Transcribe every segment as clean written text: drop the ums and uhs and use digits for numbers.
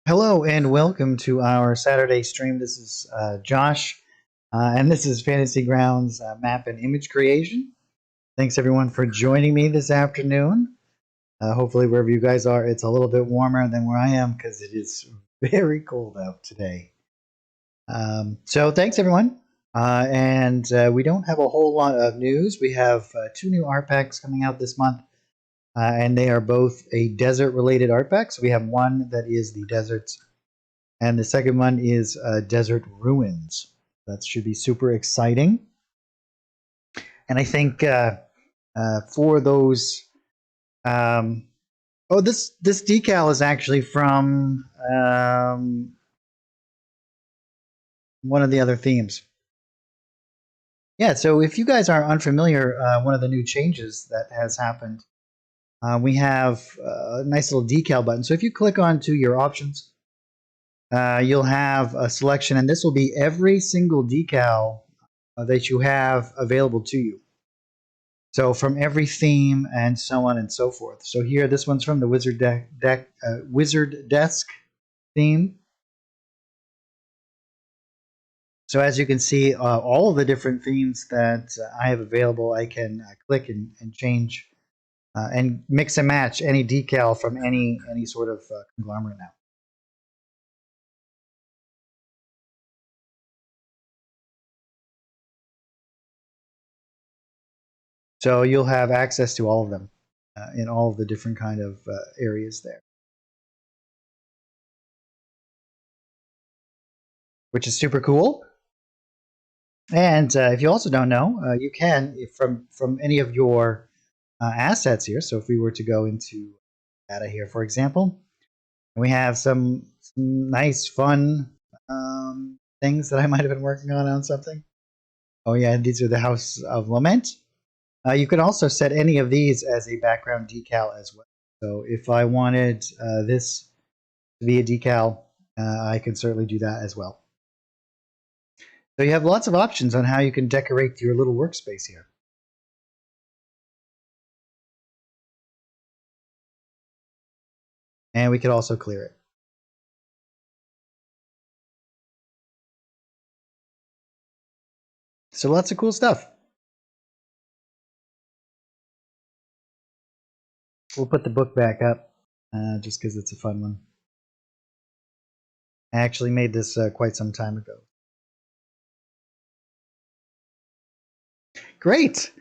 Hello and welcome to our Saturday stream. This is Josh, and this is Fantasy Grounds map and image creation. Thanks everyone for joining me this afternoon. Hopefully, wherever you guys are, it's a little bit warmer than where I am because it is very cold out today. So thanks everyone. And we don't have a whole lot of news. We have two new art packs coming out this month. And they are both a desert-related art pack. So we have one that is the deserts, and the second one is Desert Ruins. That should be super exciting. And I think for those, this decal is actually from one of the other themes. Yeah, so if you guys are unfamiliar, one of the new changes that has happened, we have a nice little decal button. So if you click onto your options, you'll have a selection, and this will be every single decal that you have available to you. So from every theme and so on and so forth. So here, this one's from the Wizard Desk theme. So as you can see, all of the different themes that I have available, I can click and change and mix and match any decal from any sort of conglomerate now. So you'll have access to all of them in all of the different kind of areas there, which is super cool. And if you also don't know, you can from any of your assets here. So if we were to go into data here, for example, we have some nice fun things that I might have been working on something. Oh yeah, these are the House of Lament. You can also set any of these as a background decal as well. So if I wanted this to be a decal, I can certainly do that as well. So you have lots of options on how you can decorate your little workspace here. And we could also clear it. So lots of cool stuff. We'll put the book back up just because it's a fun one. I actually made this quite some time ago. Great.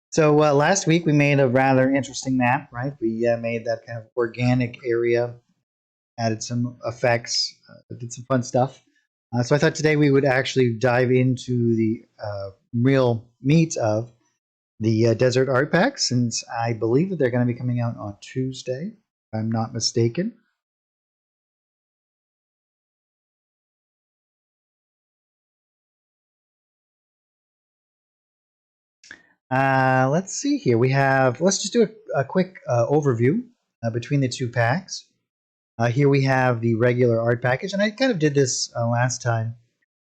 So last week we made a rather interesting map, right? We made that kind of organic area, added some effects, did some fun stuff. So I thought today we would actually dive into the real meat of the Desert Art Pack, since I believe that they're going to be coming out on Tuesday, if I'm not mistaken. Let's see here. Let's just do a quick overview between the two packs. Here we have the regular art package, and I kind of did this last time.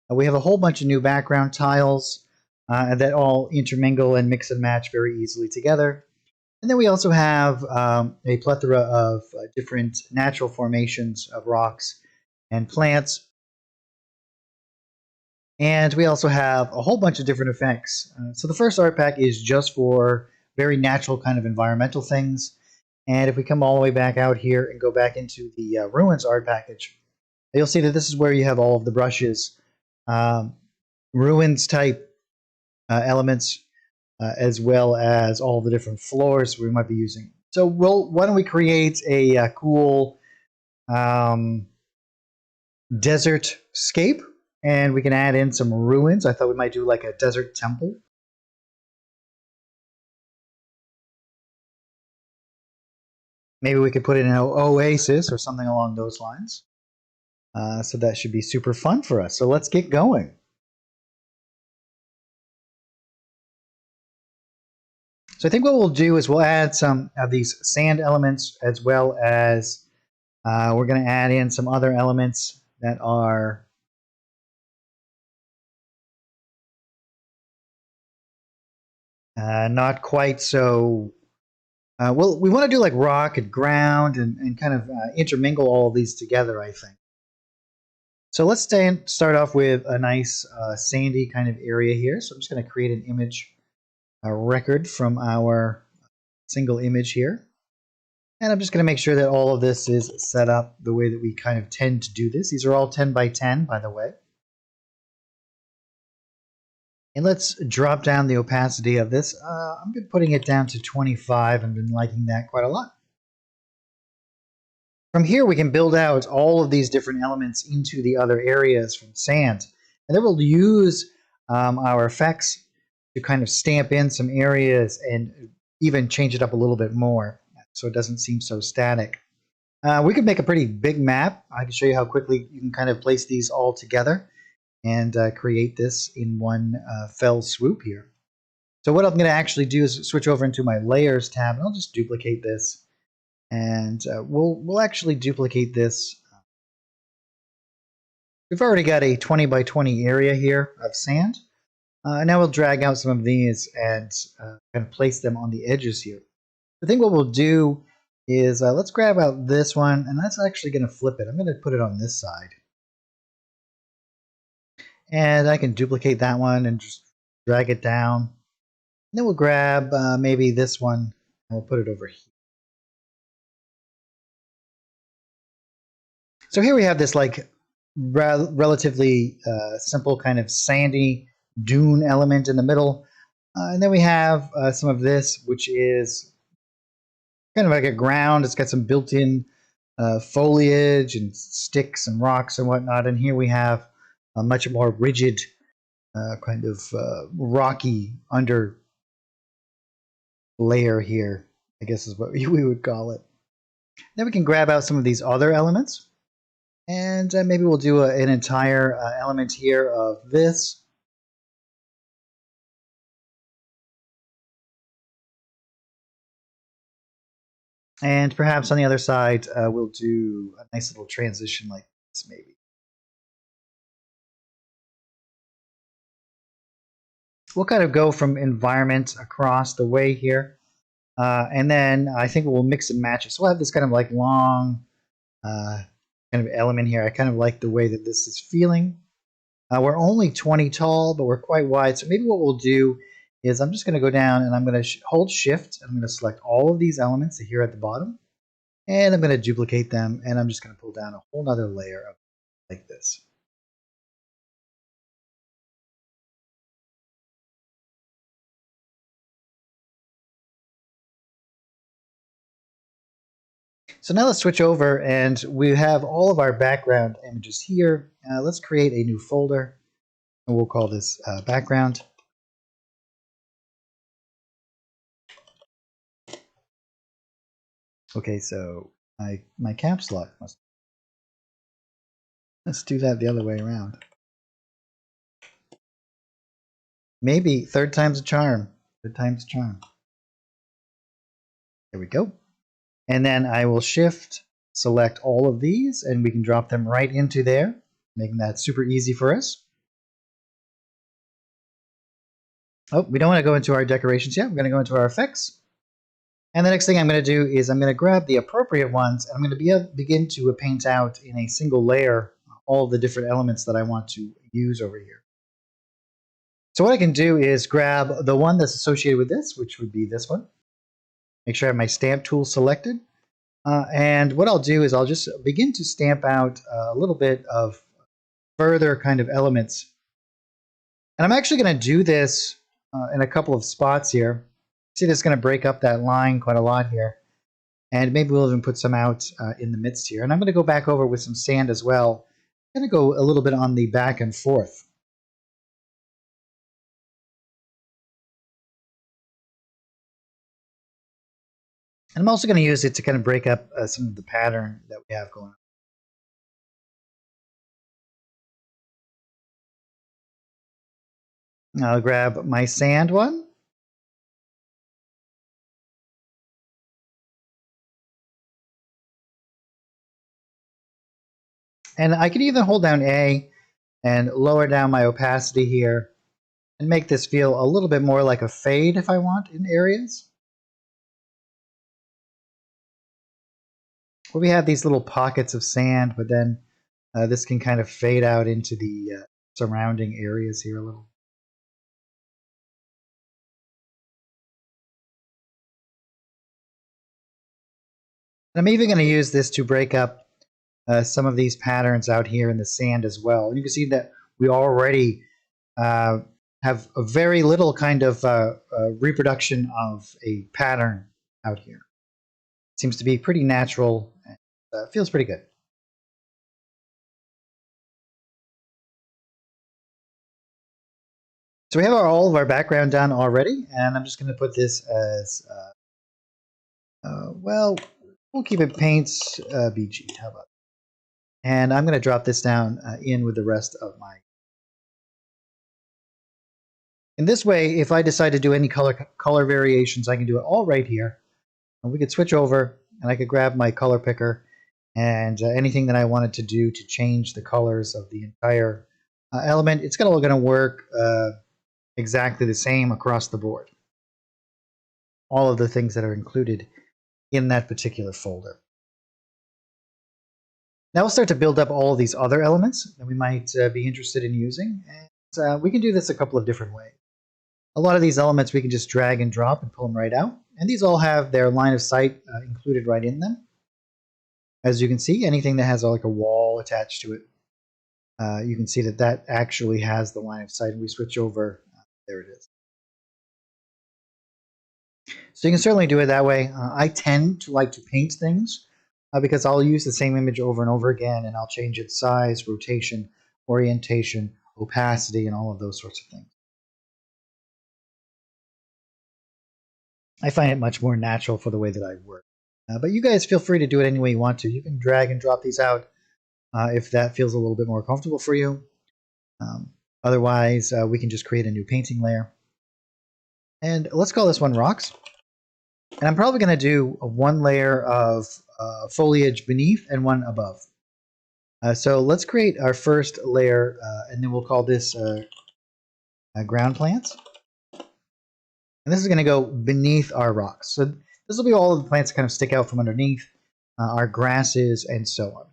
We have a whole bunch of new background tiles that all intermingle and mix and match very easily together. And then we also have a plethora of different natural formations of rocks and plants. And we also have a whole bunch of different effects. So the first art pack is just for very natural kind of environmental things. And if we come all the way back out here and go back into the Ruins art package, you'll see that this is where you have all of the brushes, Ruins type elements, as well as all the different floors we might be using. So why don't we create a cool desert scape, and we can add in some ruins. I thought we might do like a desert temple. Maybe we could put in an oasis or something along those lines. So that should be super fun for us. So let's get going. So I think what we'll do is we'll add some of these sand elements, as well as we're going to add in some other elements that are not quite so. Well, we want to do like rock and ground and kind of intermingle all of these together, I think. So let's start off with a nice sandy kind of area here. So I'm just going to create an image, a record from our single image here. And I'm just going to make sure that all of this is set up the way that we kind of tend to do this. These are all 10 by 10, by the way. And let's drop down the opacity of this. I'm been putting it down to 25. I've been liking that quite a lot. From here, we can build out all of these different elements into the other areas from sand. And then we'll use our effects to kind of stamp in some areas and even change it up a little bit more so it doesn't seem so static. We could make a pretty big map. I can show you how quickly you can kind of place these all together and create this in one fell swoop here. So what I'm going to actually do is switch over into my Layers tab, and I'll just duplicate this. And we'll actually duplicate this. We've already got a 20 by 20 area here of sand. Now we'll drag out some of these and kind of place them on the edges here. I think what we'll do is let's grab out this one, and that's actually going to flip it. I'm going to put it on this side. And I can duplicate that one and just drag it down. And then we'll grab maybe this one, and we'll put it over here. So here we have this like relatively simple kind of sandy dune element in the middle. And then we have some of this, which is kind of like a ground. It's got some built-in foliage and sticks and rocks and whatnot. And here we have a much more rigid kind of rocky under layer here, I guess is what we would call it. Then we can grab out some of these other elements. And maybe we'll do an entire element here of this. And perhaps on the other side, we'll do a nice little transition like this, maybe. We'll kind of go from environment across the way here. And then I think we'll mix and match it. So we'll have this kind of like long kind of element here. I kind of like the way that this is feeling. We're only 20 tall, but we're quite wide. So maybe what we'll do is I'm just going to go down and I'm going to hold shift. I'm going to select all of these elements here at the bottom. And I'm going to duplicate them. And I'm just going to pull down a whole nother layer of like this. So now let's switch over and we have all of our background images here. Let's create a new folder and we'll call this background. Okay, so my caps lock must. Let's do that the other way around. Maybe third time's a charm. Third time's a charm. There we go. And then I will shift, select all of these, and we can drop them right into there, making that super easy for us. Oh, we don't want to go into our decorations yet. We're going to go into our effects. And the next thing I'm going to do is I'm going to grab the appropriate ones, and I'm going to begin to paint out in a single layer all the different elements that I want to use over here. So what I can do is grab the one that's associated with this, which would be this one. Make sure I have my stamp tool selected. And what I'll do is I'll just begin to stamp out a little bit of further kind of elements. And I'm actually going to do this in a couple of spots here. See, this is going to break up that line quite a lot here. And maybe we'll even put some out in the midst here. And I'm going to go back over with some sand as well. I'm going to go a little bit on the back and forth. And I'm also going to use it to kind of break up some of the pattern that we have going on. I'll grab my sand one. And I can either hold down A and lower down my opacity here and make this feel a little bit more like a fade if I want in areas. Where we have these little pockets of sand, but then This can kind of fade out into the surrounding areas here a little. And I'm even going to use this to break up some of these patterns out here in the sand as well. And you can see that we already have a very little kind of reproduction of a pattern out here. It seems to be pretty natural. And, feels pretty good. So we have all of our background done already, and I'm just going to put this as, well, we'll keep it paints BG. How about? And I'm going to drop this down in with the rest of my. In this way, if I decide to do any color variations, I can do it all right here. And we could switch over, and I could grab my color picker, and anything that I wanted to do to change the colors of the entire element, it's all going to work exactly the same across the board. All of the things that are included in that particular folder. Now we'll start to build up all of these other elements that we might be interested in using. And we can do this a couple of different ways. A lot of these elements we can just drag and drop and pull them right out. And these all have their line of sight included right in them. As you can see, anything that has like a wall attached to it, you can see that that actually has the line of sight. And we switch over, there it is. So you can certainly do it that way. I tend to like to paint things because I'll use the same image over and over again, and I'll change its size, rotation, orientation, opacity, and all of those sorts of things. I find it much more natural for the way that I work. But you guys feel free to do it any way you want to. You can drag and drop these out if that feels a little bit more comfortable for you. Otherwise, we can just create a new painting layer. And let's call this one Rocks. And I'm probably going to do one layer of foliage beneath and one above. So let's create our first layer, and then we'll call this ground plants. And this is going to go beneath our rocks. So this will be all of the plants that kind of stick out from underneath, our grasses, and so on.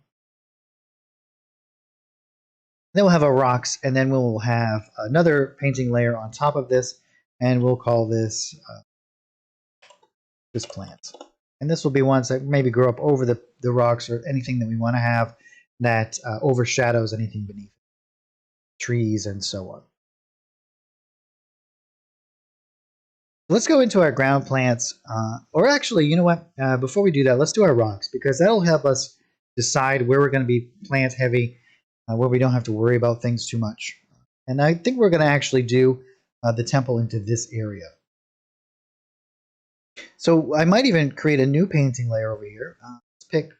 Then we'll have our rocks, and then we'll have another painting layer on top of this, and we'll call this just plants. And this will be ones that maybe grow up over the rocks or anything that we want to have that overshadows anything beneath it, trees and so on. Let's go into our ground plants, or actually, you know what? Before we do that, let's do our rocks, because that'll help us decide where we're going to be plant heavy, where we don't have to worry about things too much. And I think we're going to actually do the temple into this area. So I might even create a new painting layer over here. Let's pick.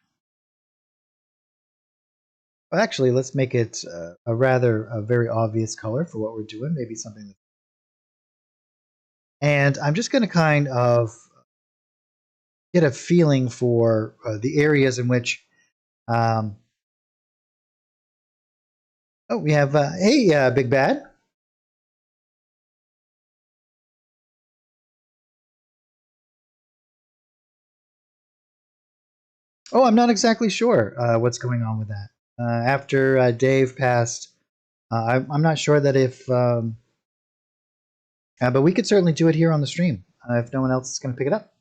Well, actually, let's make it a very obvious color for what we're doing. Maybe something that. And I'm just going to kind of get a feeling for the areas in which. Oh, we have. Hey, Big Bad. Oh, I'm not exactly sure what's going on with that. After Dave passed, I'm not sure that if. But we could certainly do it here on the stream if no one else is going to pick it up.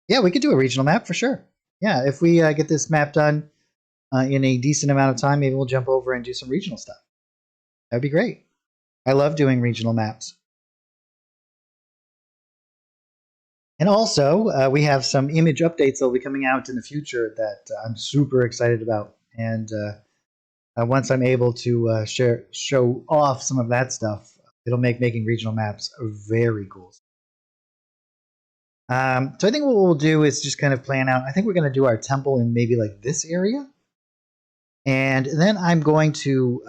Yeah, we could do a regional map for sure. Yeah, if we get this map done in a decent amount of time, maybe we'll jump over and do some regional stuff. That would be great. I love doing regional maps. And also, we have some image updates that will be coming out in the future that I'm super excited about. And once I'm able to show off some of that stuff, it'll make making regional maps very cool. So I think what we'll do is just kind of plan out. I think we're going to do our temple in maybe like this area. And then I'm going to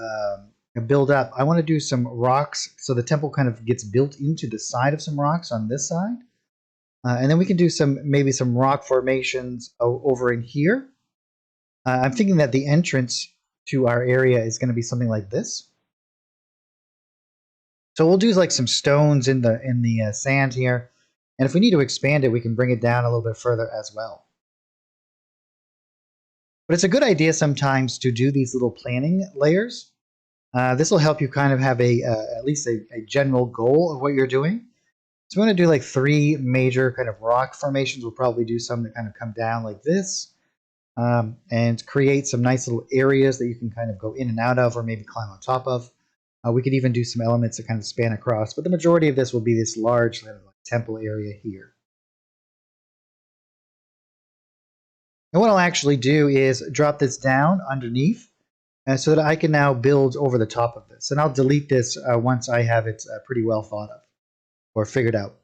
build up. I want to do some rocks so the temple kind of gets built into the side of some rocks on this side. And then we can do maybe some rock formations over in here. I'm thinking that the entrance to our area is going to be something like this. So we'll do like some stones in the sand here. And if we need to expand it, we can bring it down a little bit further as well. But it's a good idea sometimes to do these little planning layers. This will help you kind of have at least a general goal of what you're doing. So we want to do like 3 major kind of rock formations. We'll probably do some that kind of come down like this, and create some nice little areas that you can kind of go in and out of, or maybe climb on top of. We could even do some elements that kind of span across, but the majority of this will be this large kind of like temple area here. And what I'll actually do is drop this down underneath, so that I can now build over the top of this. And I'll delete this once I have it pretty well thought of or figured out.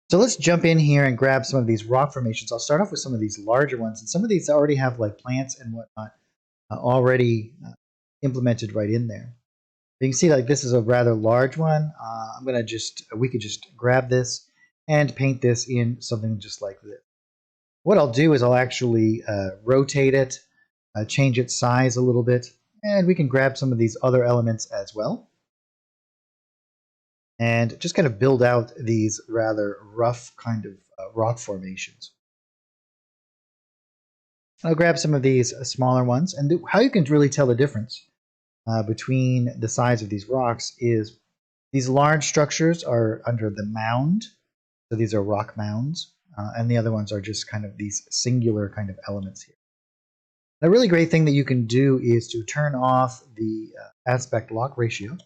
So let's jump in here and grab some of these rock formations. I'll start off with some of these larger ones, and some of these already have like plants and whatnot already implemented right in there. You can see like this is a rather large one. We could just grab this and paint this in something just like this. What I'll do is I'll actually rotate it, change its size a little bit, and we can grab some of these other elements as well. And just kind of build out these rather rough kind of rock formations. I'll grab some of these smaller ones, and how you can really tell the difference between the size of these rocks is these large structures are under the mound, so these are rock mounds, and the other ones are just kind of these singular kind of elements here. A really great thing that you can do is to turn off the aspect lock ratio,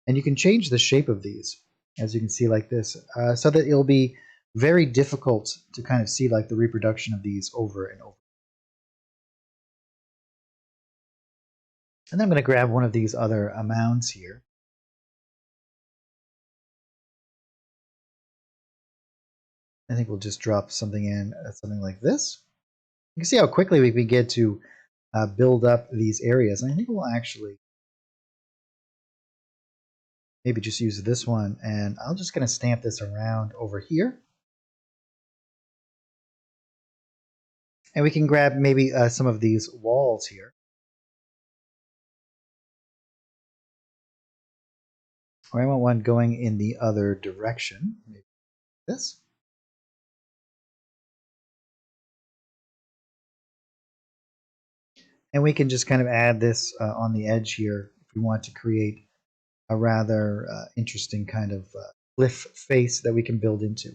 and you can change the shape of these, as you can see like this, so that it'll be very difficult to kind of see like the reproduction of these over and over. And then I'm going to grab one of these other mounds here. I think we'll just drop something in, something like this. You can see how quickly we can get to build up these areas. And I think we'll actually maybe just use this one, and I'm just going to stamp this around over here. And we can grab maybe some of these walls here. Or I want one going in the other direction. Maybe this. And we can just kind of add this on the edge here if we want to create a rather interesting kind of cliff face that we can build into.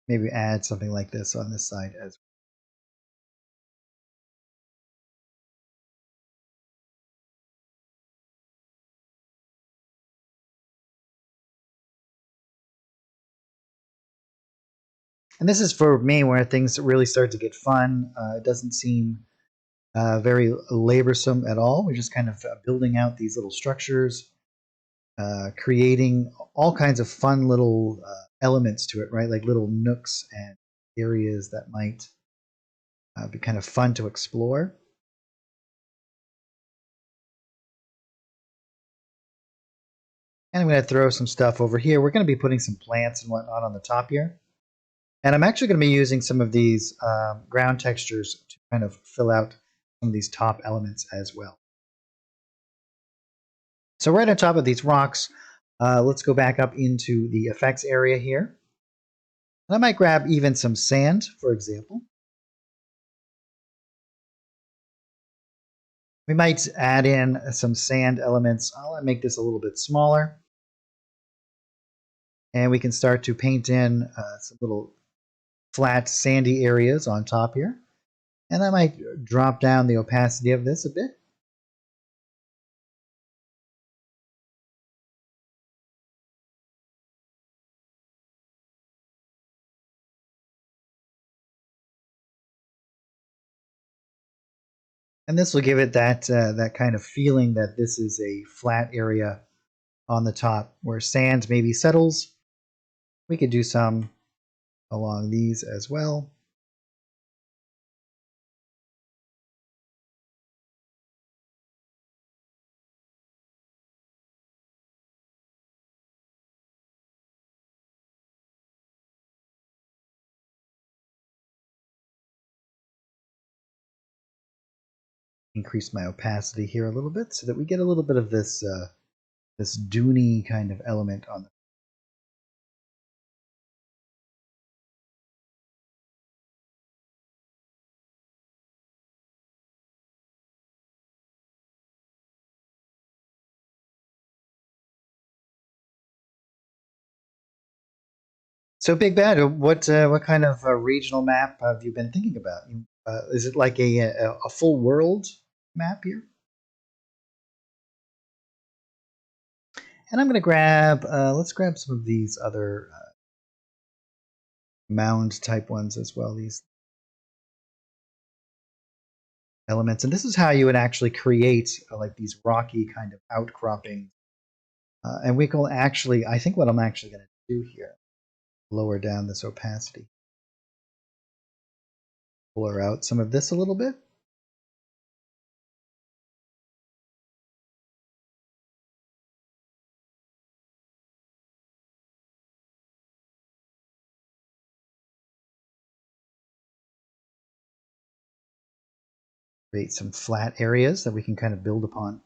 Maybe add something like this on this side as well. And this is for me where things really start to get fun. It doesn't seem very laborsome at all. We're just kind of building out these little structures, creating all kinds of fun little elements to it, right? Like little nooks and areas that might be kind of fun to explore. And I'm going to throw some stuff over here. We're going to be putting some plants and whatnot on the top here. And I'm actually going to be using some of these ground textures to kind of fill out some of these top elements as well. So right on top of these rocks, let's go back up into the effects area here. And I might grab even some sand, for example. We might add in some sand elements. I'll make this a little bit smaller. And we can start to paint in some little flat sandy areas on top here. And I might drop down the opacity of this a bit. And this will give it that kind of feeling that this is a flat area on the top where sand maybe settles. We could do some along these as well. increase my opacity here a little bit so that we get a little bit of this this duney kind of element on the. So Big Bad, what kind of regional map have you been thinking about? Is it like a full world map here? And I'm going to grab, let's grab some of these other mound type ones as well, these elements. And this is how you would actually create like these rocky kind of outcropping. And we can actually, I think what I'm actually going to do here, lower down this opacity. Blur out some of this a little bit. Create some flat areas that we can kind of build upon.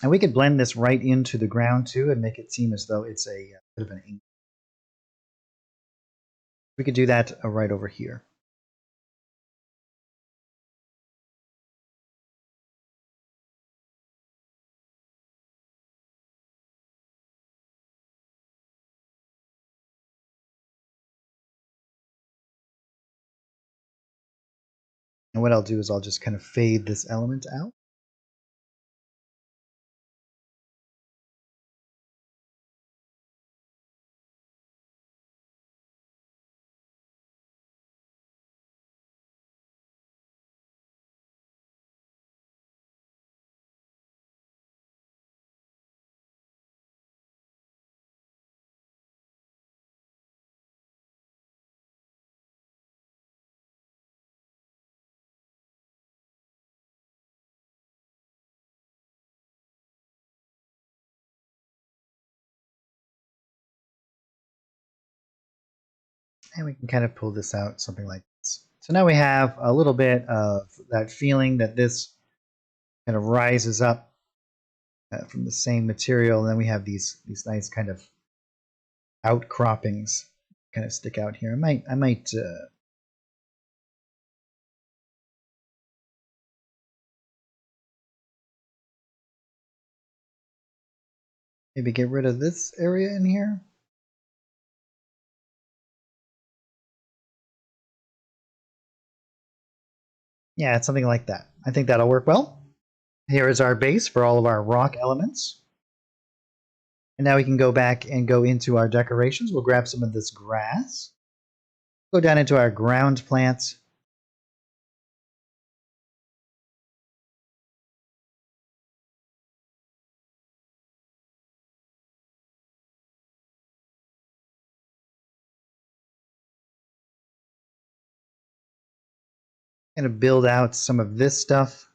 And we could blend this right into the ground too and make it seem as though it's a bit of an ink. We could do that right over here. And what I'll do is I'll just kind of fade this element out. And we can kind of pull this out, something like this. So now we have a little bit of that feeling that this kind of rises up from the same material. And then we have these nice kind of outcroppings kind of stick out here. I might maybe get rid of this area in here. Yeah, it's something like that. I think that'll work well. Here is our base for all of our rock elements. And now we can go back and go into our decorations. We'll grab some of this grass. Go down into our ground plants. Going to build out some of this stuff.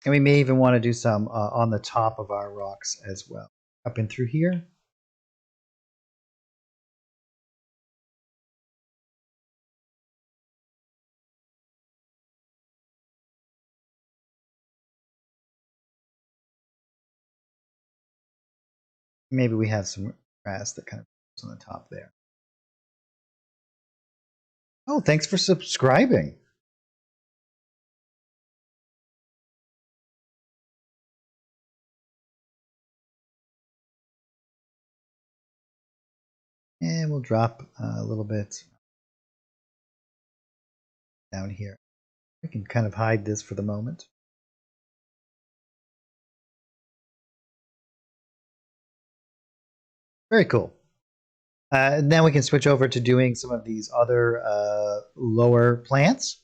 And we may even want to do some on the top of our rocks as well. Up and through here. Maybe we have some grass that kind of goes on the top there. Oh, thanks for subscribing. And we'll drop a little bit down here. We can kind of hide this for the moment. Very cool. Then we can switch over to doing some of these other lower plants.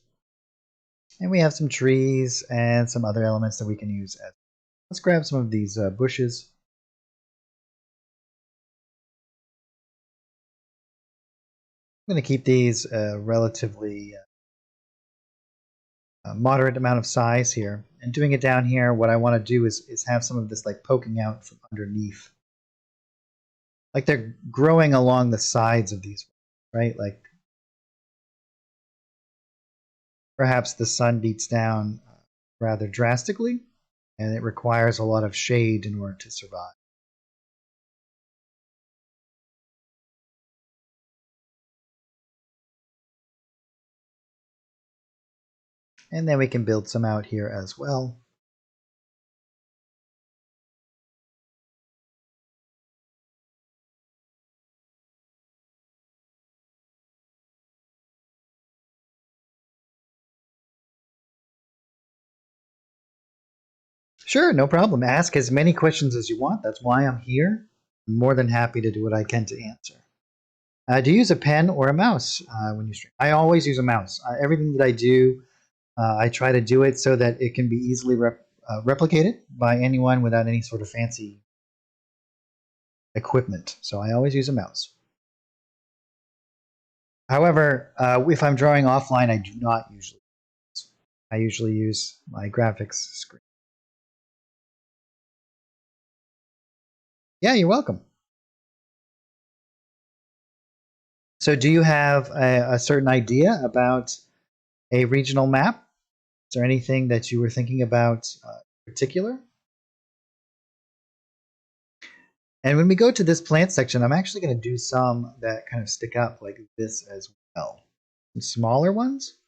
And we have some trees and some other elements that we can use. Let's grab some of these bushes. I'm going to keep these relatively moderate amount of size here. and doing it down here, what I want to do is have some of this like poking out from underneath. Like they're growing along the sides of these, right? Like perhaps the sun beats down rather drastically, and it requires a lot of shade in order to survive. And then we can build some out here as well. Sure, no problem. Ask as many questions as you want. That's why I'm here. I'm more than happy to do what I can to answer. Do you use a pen or a mouse when you stream? I always use a mouse. Everything that I do, I try to do it so that it can be easily replicated by anyone without any sort of fancy equipment. So I always use a mouse. However, if I'm drawing offline, I do not usually. I usually use my graphics screen. Yeah, you're welcome. So do you have a certain idea about a regional map? Is there anything that you were thinking about in particular? And when we go to this plant section, I'm actually going to do some that kind of stick up like this as well. Some smaller ones.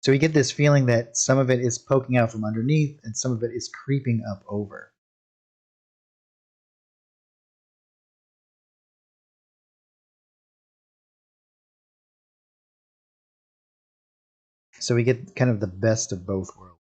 So we get this feeling that some of it is poking out from underneath and some of it is creeping up over. So we get kind of the best of both worlds.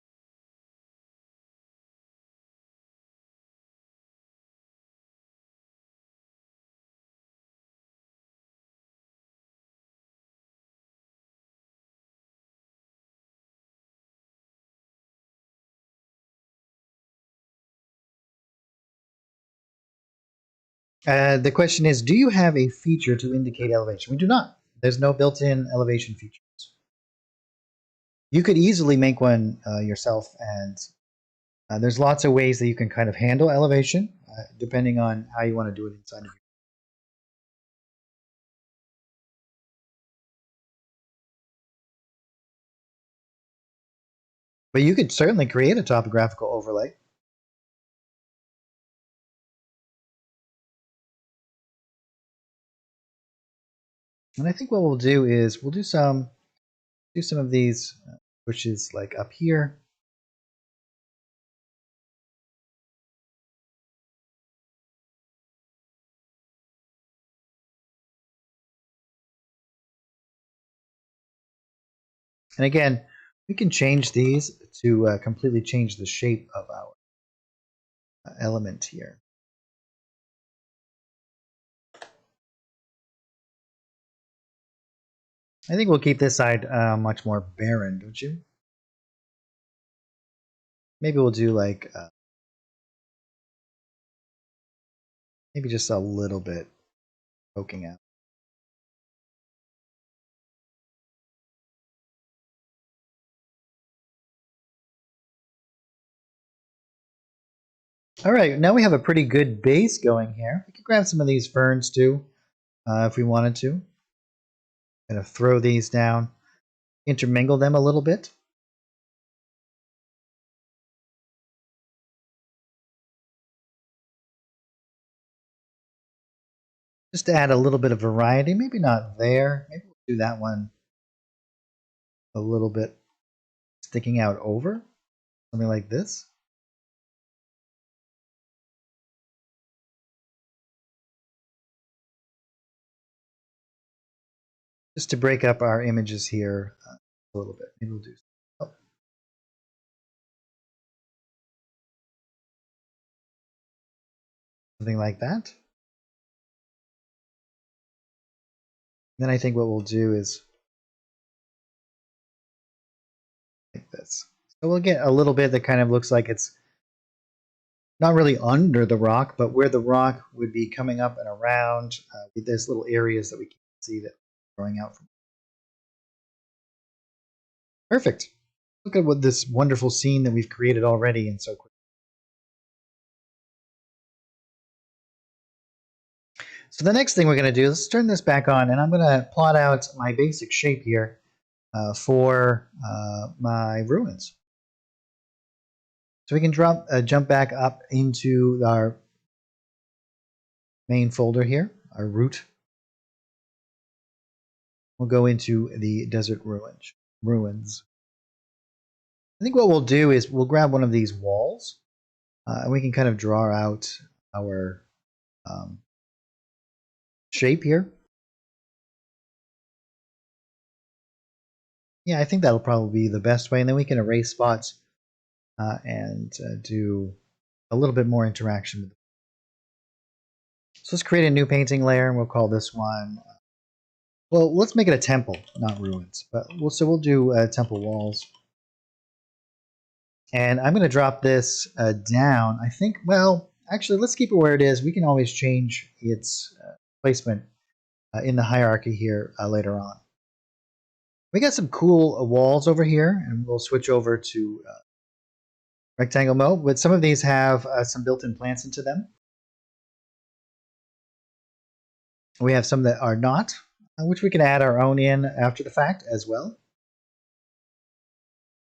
The question is, do you have a feature to indicate elevation? We do not. There's no built-in elevation features. You could easily make one yourself, and there's lots of ways that you can kind of handle elevation, depending on how you want to do it inside of you. But you could certainly create a topographical overlay. And I think what we'll do is we'll do some of these bushes like up here. And again, we can change these to completely change the shape of our element here. I think we'll keep this side much more barren, don't you? Maybe we'll do like maybe just a little bit poking out. All right, now we have a pretty good base going here. We could grab some of these ferns too, if we wanted to. Kind of throw these down, intermingle them a little bit. Just to add a little bit of variety. Maybe not there. Maybe we'll do that one a little bit sticking out over. Something like this. Just to break up our images here a little bit. Maybe we'll do something like that. Then I think what we'll do is like this. So we'll get a little bit that kind of looks like it's not really under the rock, but where the rock would be coming up and around. There's little areas that we can see that are growing out from. Perfect. Look at what this wonderful scene that we've created already in so quick. So the next thing we're going to do, let's turn this back on, and I'm going to plot out my basic shape here for my ruins. So we can jump back up into our main folder here, our root. We'll go into the desert ruins. I think what we'll do is we'll grab one of these walls, and we can kind of draw out our shape here. Yeah, I think that'll probably be the best way, and then we can erase spots and do a little bit more interaction with it. So let's create a new painting layer, and we'll call this one, well, let's make it a temple, not ruins. But we'll do temple walls. And I'm going to drop this down. I think, well, actually, let's keep it where it is. We can always change its placement in the hierarchy here later on. We got some cool walls over here, and we'll switch over to rectangle mode. But some of these have some built-in plants into them. We have some that are not, which we can add our own in after the fact as well.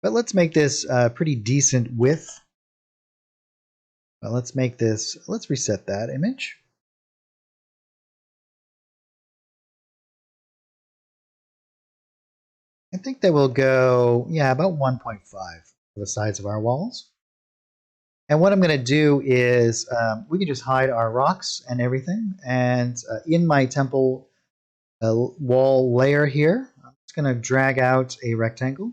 But let's make this pretty decent width. Well, let's reset that image. I think that will go, yeah, about 1.5 for the sides of our walls. And what I'm going to do is we can just hide our rocks and everything. And in my temple wall layer here, I'm just going to drag out a rectangle.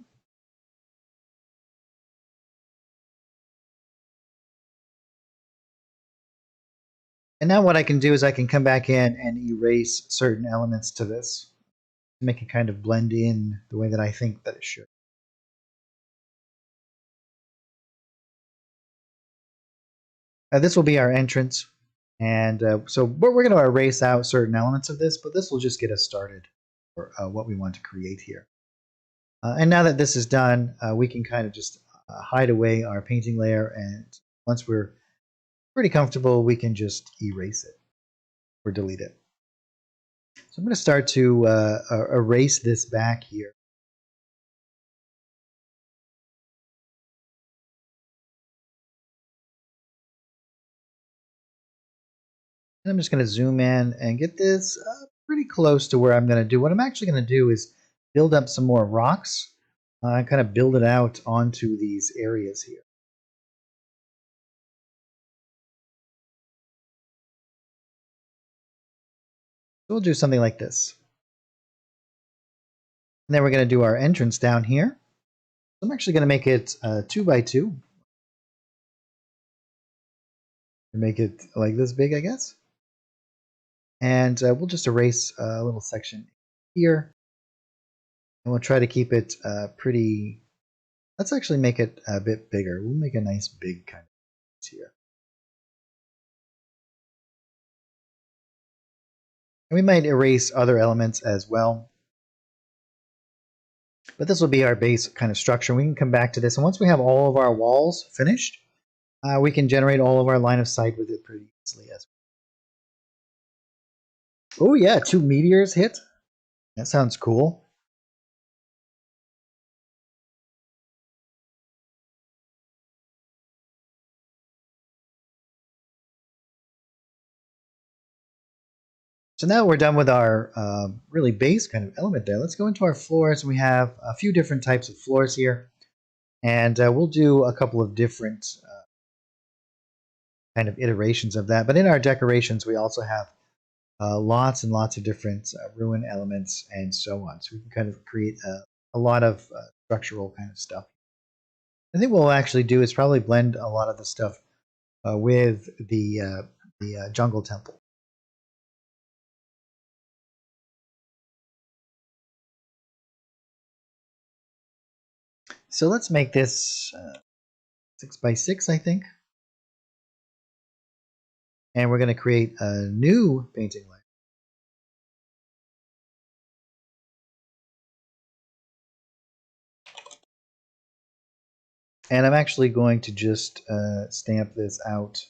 And now what I can do is I can come back in and erase certain elements to this to make it kind of blend in the way that I think that it should. This will be our entrance. And so we're going to erase out certain elements of this, but this will just get us started for what we want to create here. And now that this is done, we can kind of just hide away our painting layer, and once we're pretty comfortable, we can just erase it or delete it. So I'm going to start to erase this back here. And I'm just going to zoom in and get this pretty close to where I'm going to do. What I'm actually going to do is build up some more rocks and kind of build it out onto these areas here. So we'll do something like this. And then we're going to do our entrance down here. So I'm actually going to make it 2 by 2. Make it like this big, I guess. And we'll just erase a little section here. And we'll try to keep it pretty. Let's actually make it a bit bigger. We'll make a nice big kind of here. And we might erase other elements as well. But this will be our base kind of structure. We can come back to this. And once we have all of our walls finished, we can generate all of our line of sight with it pretty easily as well. Oh yeah, 2 meteors hit. That sounds cool. So now we're done with our really base kind of element there. Let's go into our floors. We have a few different types of floors here. And we'll do a couple of different kind of iterations of that. But in our decorations, we also have lots and lots of different ruin elements and so on. So we can kind of create a lot of structural kind of stuff. I think what we'll actually do is probably blend a lot of the stuff with the jungle temple. So let's make this 6 by 6, I think. And we're going to create a new painting layer. And I'm actually going to just stamp this out.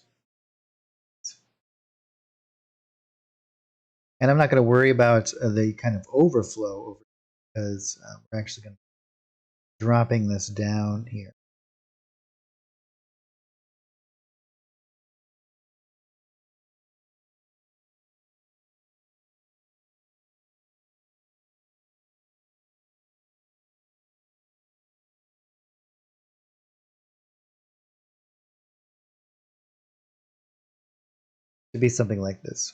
And I'm not going to worry about the kind of overflow because we're actually going to be dropping this down here. To be something like this.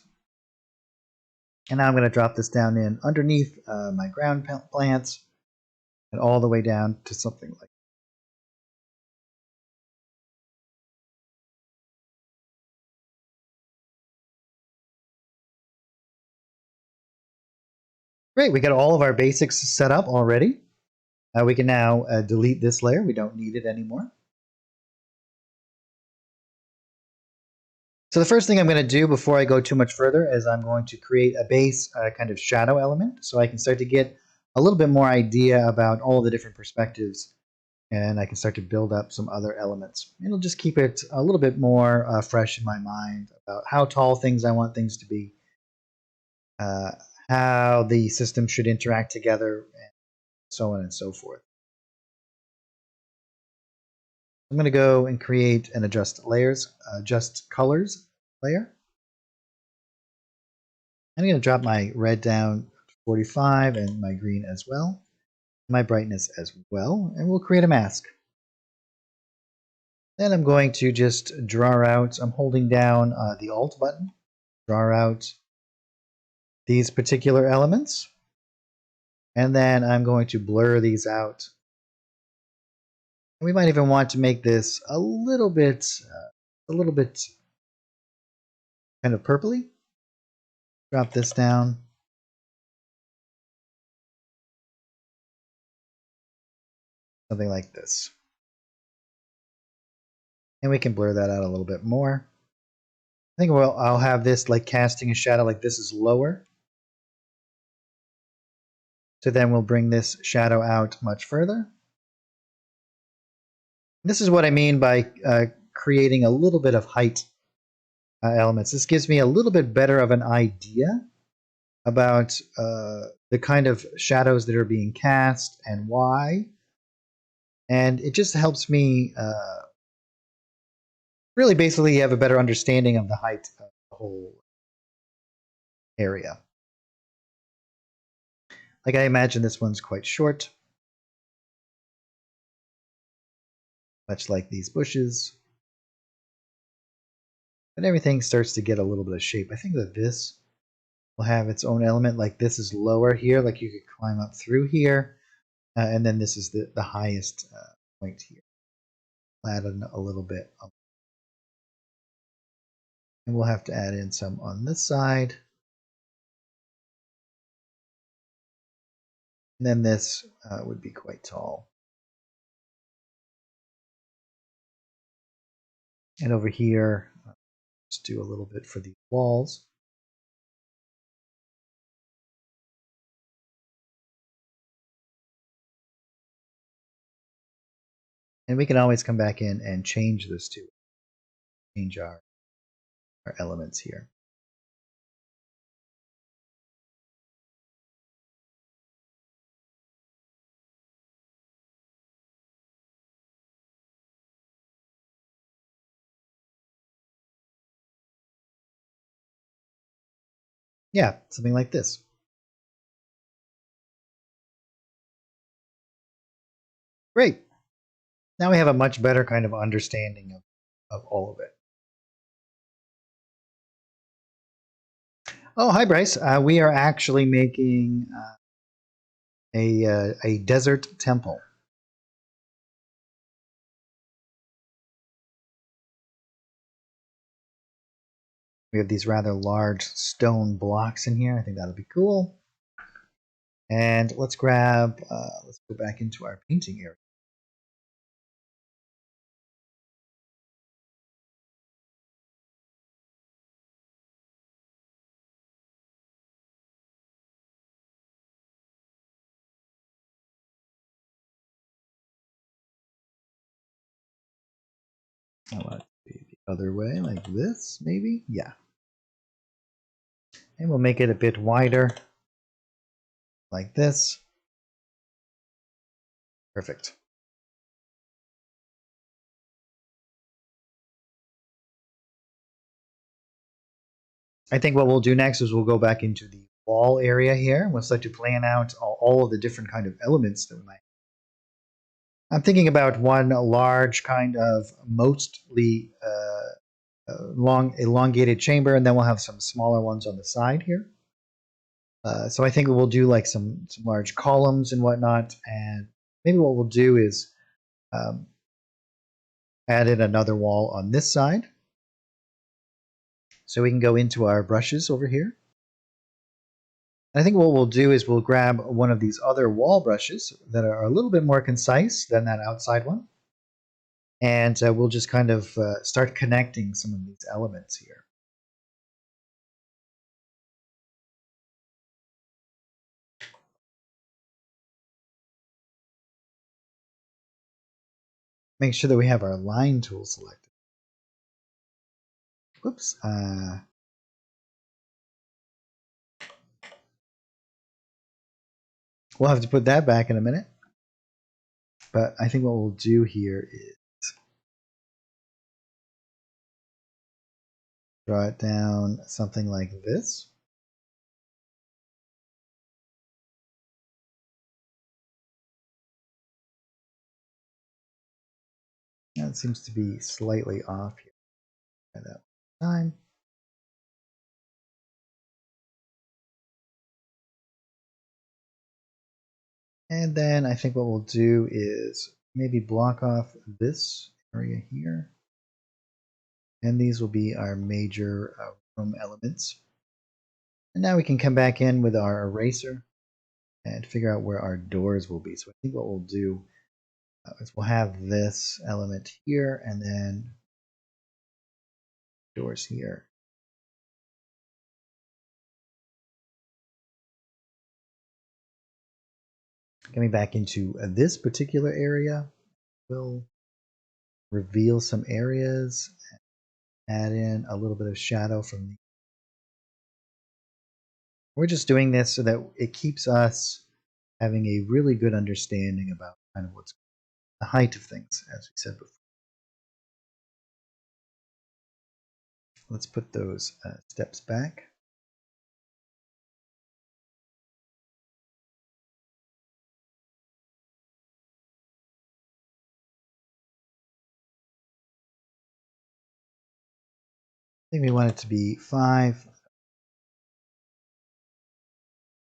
And now I'm going to drop this down in underneath my ground plants and all the way down to something like that. Great, we got all of our basics set up already. We can now delete this layer. We don't need it anymore. So the first thing I'm going to do before I go too much further is I'm going to create a base kind of shadow element so I can start to get a little bit more idea about all the different perspectives, and I can start to build up some other elements. It'll just keep it a little bit more fresh in my mind about how tall things I want things to be, uh, how the system should interact together, and so on and so forth. I'm going to go and create an adjust layers, adjust colors layer. I'm going to drop my red down to 45 and my green as well, my brightness as well, and we'll create a mask. Then I'm going to just draw out, I'm holding down the Alt button, draw out these particular elements, and then I'm going to blur these out. We might even want to make this a little bit kind of purpley. Drop this down. Something like this. And we can blur that out a little bit more. I think I'll have this like casting a shadow like this is lower. So then we'll bring this shadow out much further. This is what I mean by creating a little bit of height elements. This gives me a little bit better of an idea about the kind of shadows that are being cast and why. And it just helps me really basically have a better understanding of the height of the whole area. Like I imagine this one's quite short, much like these bushes. But everything starts to get a little bit of shape. I think that this will have its own element, like this is lower here, like you could climb up through here, and then this is the highest point here. Add in a little bit. And we'll have to add in some on this side. And then this would be quite tall. And over here, let's do a little bit for the walls. And we can always come back in and change this too. Change our elements here. Yeah, something like this. Great. Now we have a much better kind of understanding of all of it. Oh, hi, Bryce. We are actually making a desert temple. We have these rather large stone blocks in here. I think that'll be cool. And let's grab, let's go back into our painting area. I want it to be the other way, like this, maybe? Yeah. And we'll make it a bit wider, like this. Perfect. I think what we'll do next is we'll go back into the wall area here. We'll start to plan out all of the different kind of elements that we might. I'm thinking about one large kind of mostly long elongated chamber, and then we'll have some smaller ones on the side here. So I think we'll do like some large columns and whatnot, and maybe what we'll do is um, add in another wall on this side. So we can go into our brushes over here. And I think what we'll do is we'll grab one of these other wall brushes that are a little bit more concise than that outside one. And we'll just kind of start connecting some of these elements here. Make sure that we have our line tool selected. Whoops. We'll have to put that back in a minute. But I think what we'll do here is draw it down something like this. That seems to be slightly off here. Try that one time. And then I think what we'll do is maybe block off this area here. And these will be our major room elements. And now we can come back in with our eraser and figure out where our doors will be. So I think what we'll do is we'll have this element here and then doors here. Coming back into this particular area, we'll reveal some areas, add in a little bit of shadow from the. We're just doing this so that it keeps us having a really good understanding about kind of what's the height of things, as we said before. Let's put those steps back. I think we want it to be 5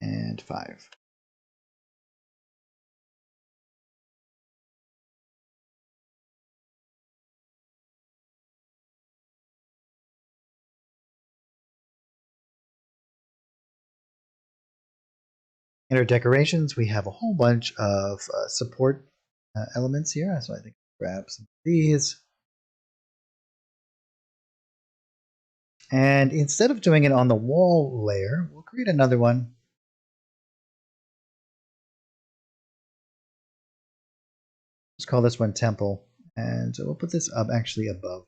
and 5. In our decorations, we have a whole bunch of support elements here. So I think I'll grab some of these. And instead of doing it on the wall layer, we'll create another one. Let's call this one temple. And we'll put this up actually above.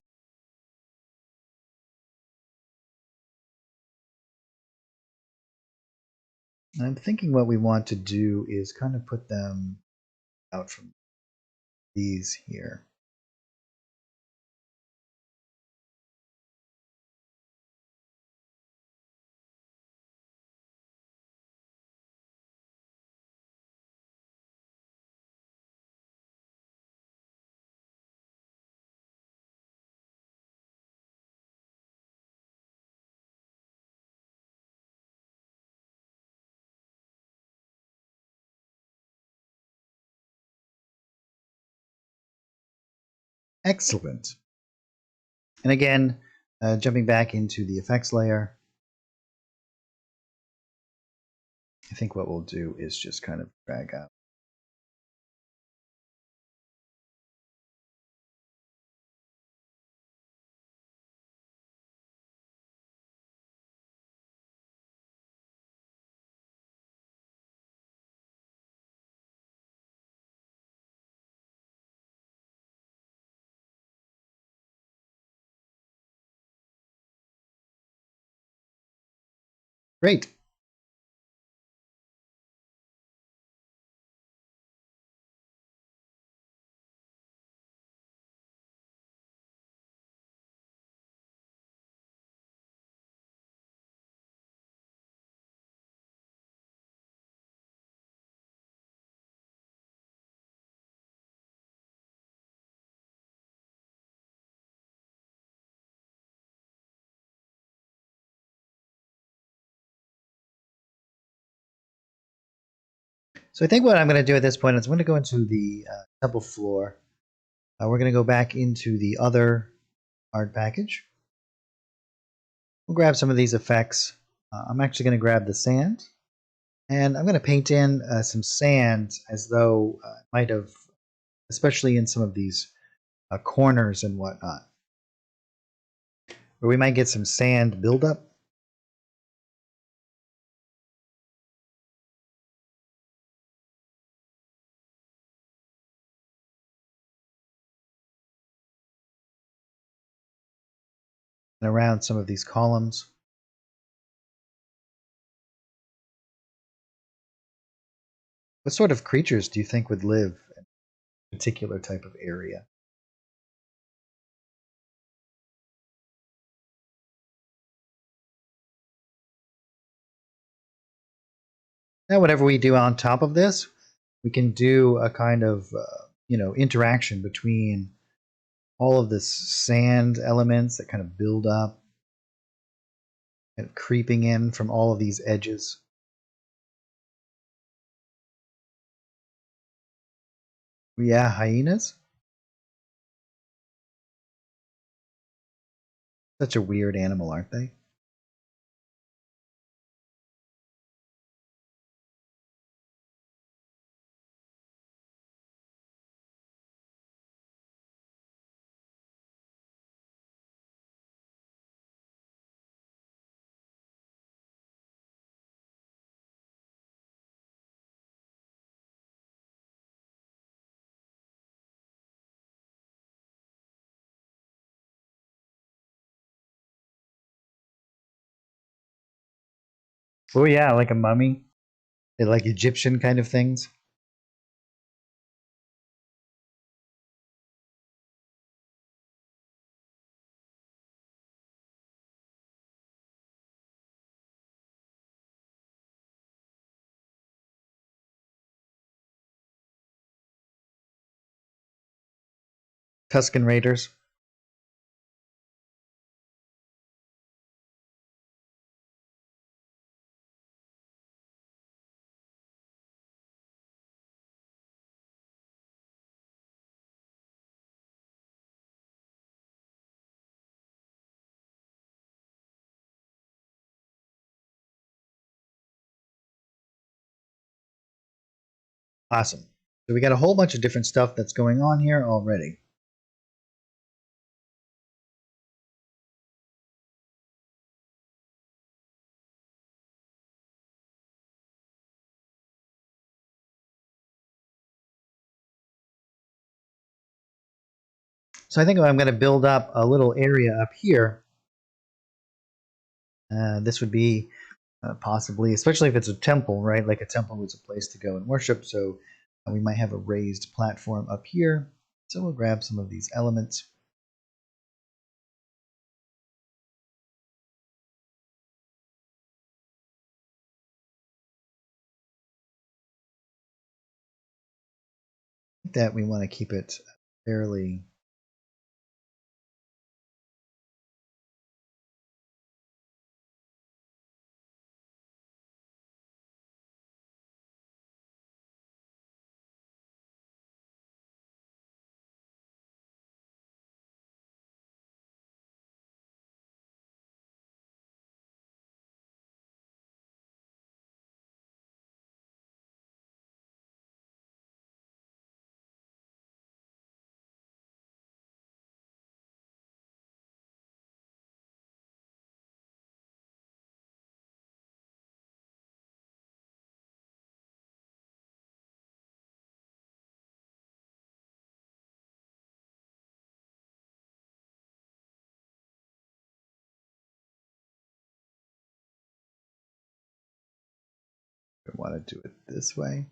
And I'm thinking what we want to do is kind of put them out from these here. Excellent. And again, jumping back into the effects layer, I think what we'll do is just kind of drag out. Great. So I think what I'm going to do at this point is I'm going to go into the temple floor. We're going to go back into the other art package. We'll grab some of these effects. I'm actually going to grab the sand. And I'm going to paint in some sand as though it might have, especially in some of these corners and whatnot, where we might get some sand buildup. And around some of these columns. What sort of creatures do you think would live in a particular type of area? Now, whatever we do on top of this, we can do a kind of interaction between all of this sand elements that kind of build up and creeping in from all of these edges. Yeah, hyenas. Such a weird animal, aren't they? Oh yeah, like a mummy. They're like Egyptian kind of things. Tuscan Raiders. Awesome. So we got a whole bunch of different stuff that's going on here already. So I think I'm going to build up a little area up here. This would be possibly, especially if it's a temple, right? Like a temple was a place to go and worship. So we might have a raised platform up here. So we'll grab some of these elements. That we want to keep it fairly want to do it this way.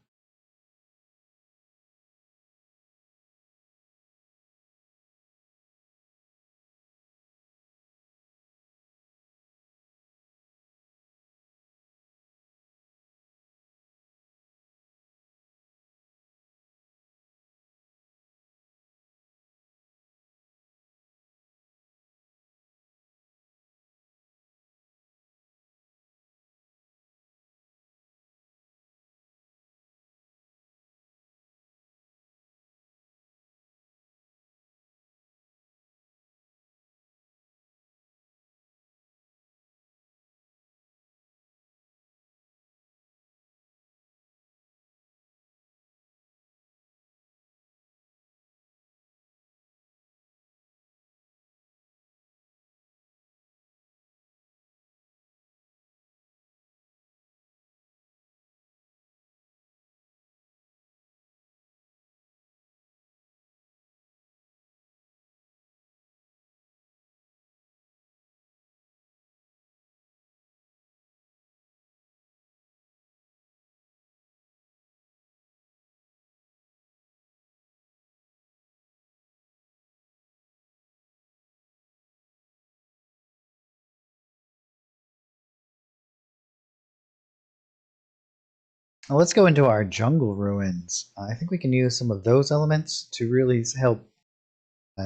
Now let's go into our jungle ruins. I think we can use some of those elements to really help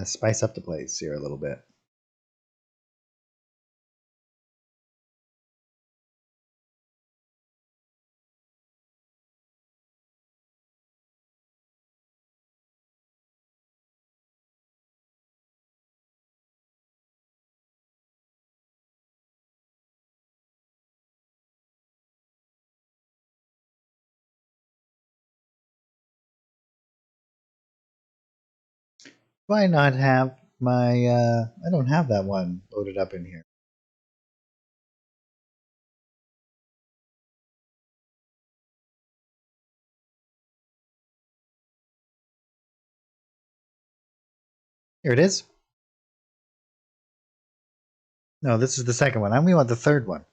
spice up the place here a little bit. Why not have my, I don't have that one loaded up in here. Here it is. No, this is the second one. We want the third one.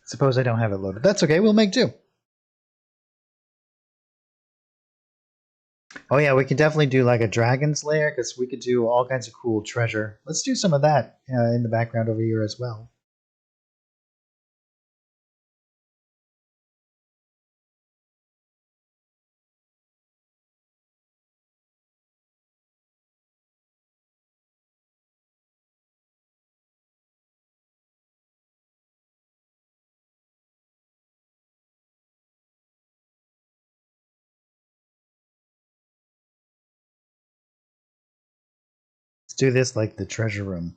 Suppose I don't have it loaded. That's okay, we'll make two. Oh yeah, we could definitely do like a dragon's lair, because we could do all kinds of cool treasure. Let's do some of that in the background over here as well. Let's do this like the treasure room.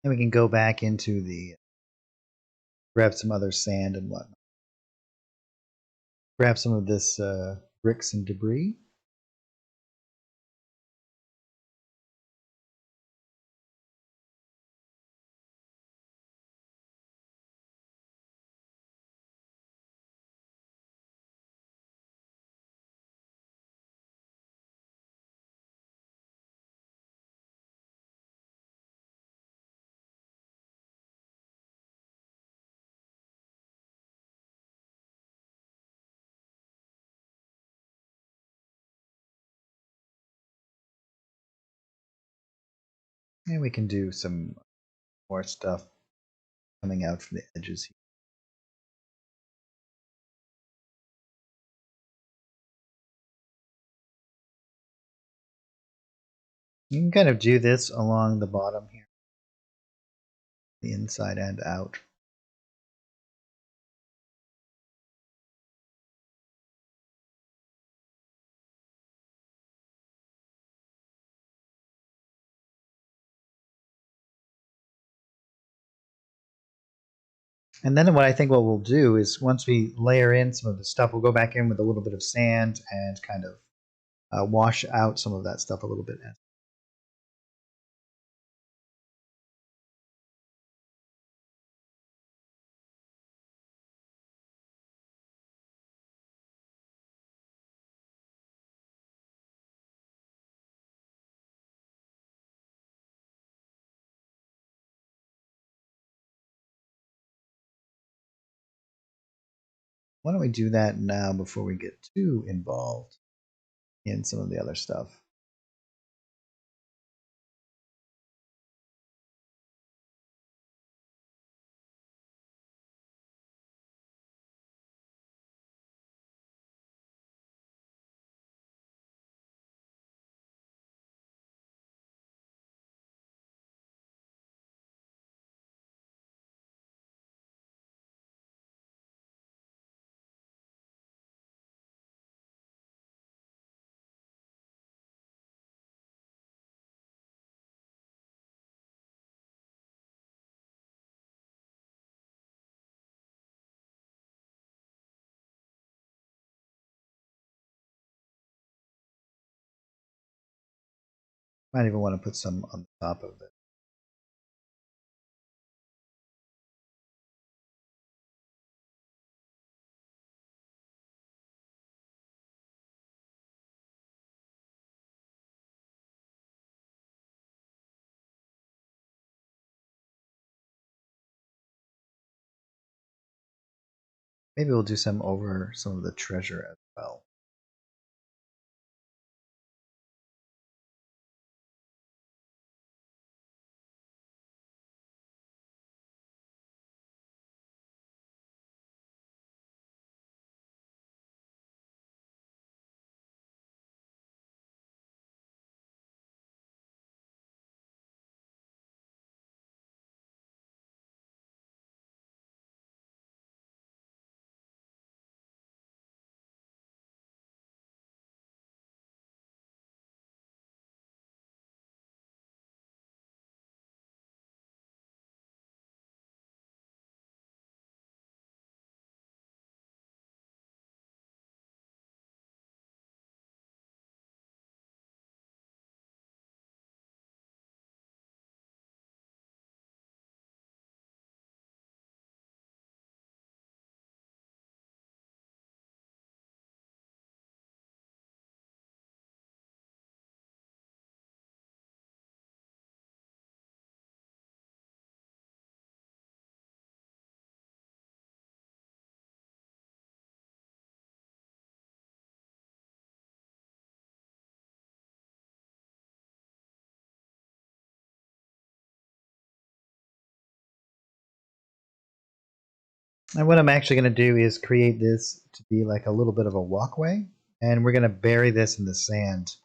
And we can go back into grab some other sand and whatnot. Grab some of this bricks and debris. And we can do some more stuff coming out from the edges here. You can kind of do this along the bottom here, the inside and out. And then what we'll do is once we layer in some of the stuff, we'll go back in with a little bit of sand and kind of wash out some of that stuff a little bit. Why don't we do that now before we get too involved in some of the other stuff? Might even want to put some on the top of it. Maybe we'll do some over some of the treasure as well. And what I'm actually going to do is create this to be like a little bit of a walkway, and we're going to bury this in the sand.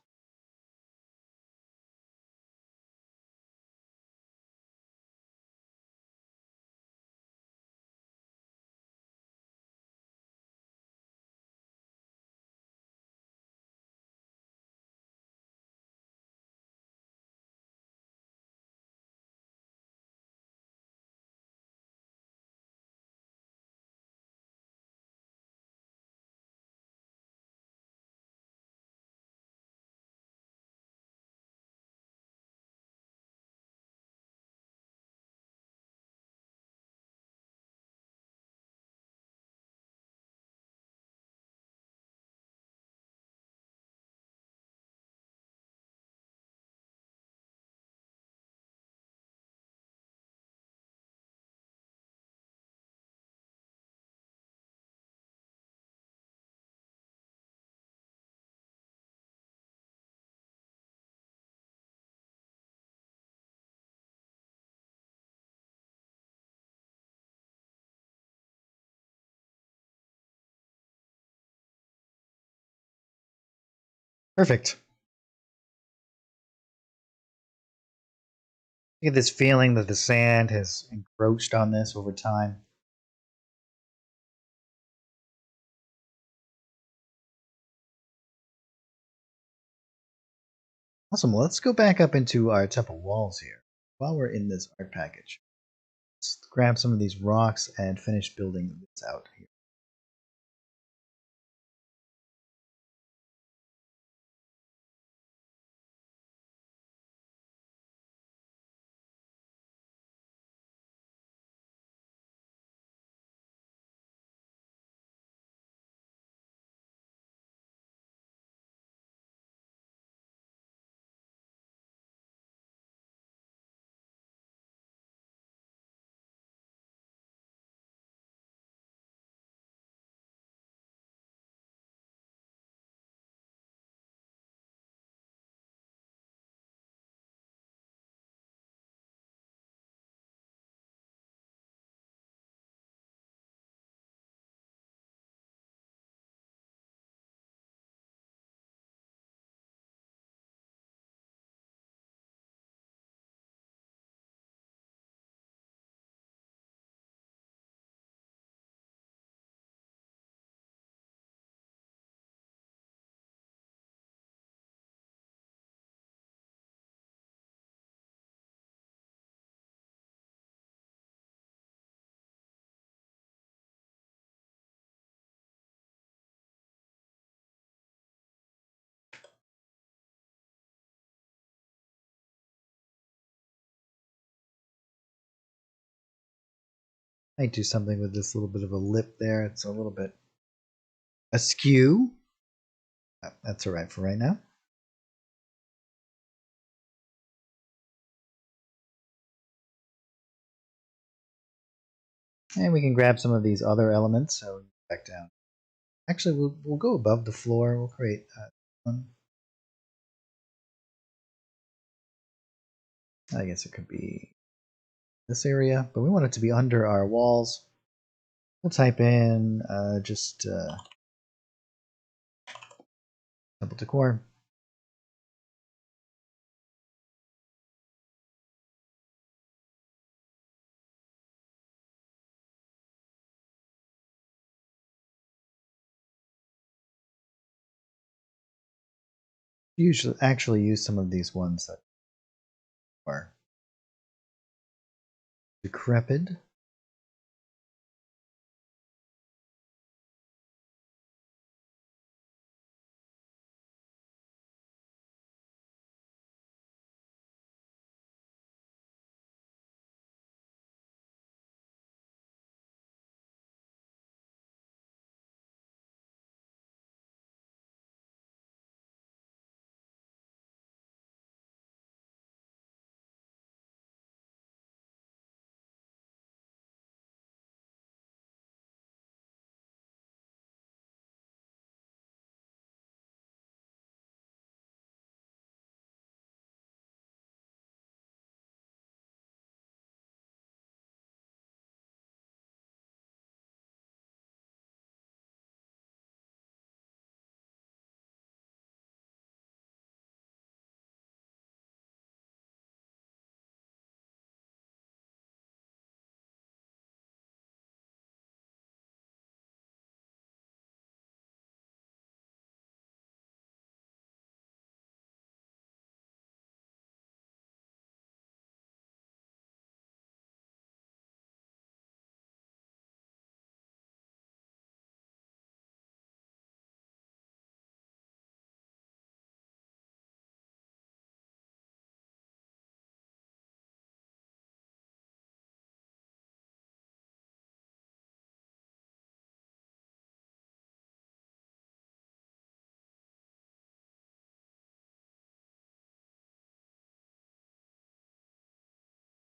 Perfect. I get this feeling that the sand has encroached on this over time. Awesome. Well, let's go back up into our temple walls here. While we're in this art package, let's grab some of these rocks and finish building this out here. Might do something with this little bit of a lip there. It's a little bit askew. That's all right for right now. And we can grab some of these other elements. So back down. Actually, we'll go above the floor. We'll create one. I guess it could be this area, but we want it to be under our walls. We'll type in just temple decor. Usually, actually use some of these ones that are decrepit.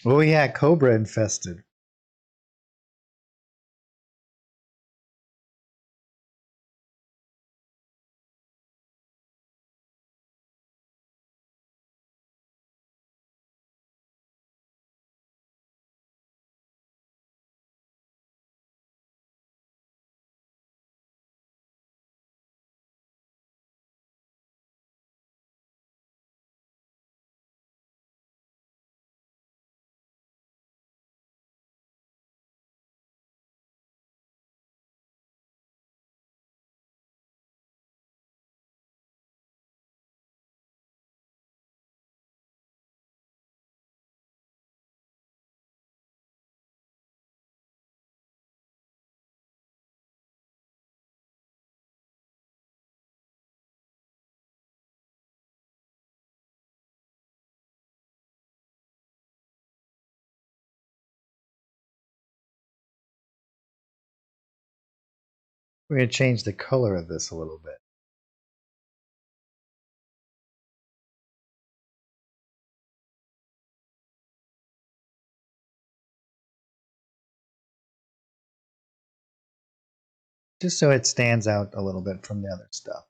Oh yeah, cobra infested. We're going to change the color of this a little bit. Just so it stands out a little bit from the other stuff.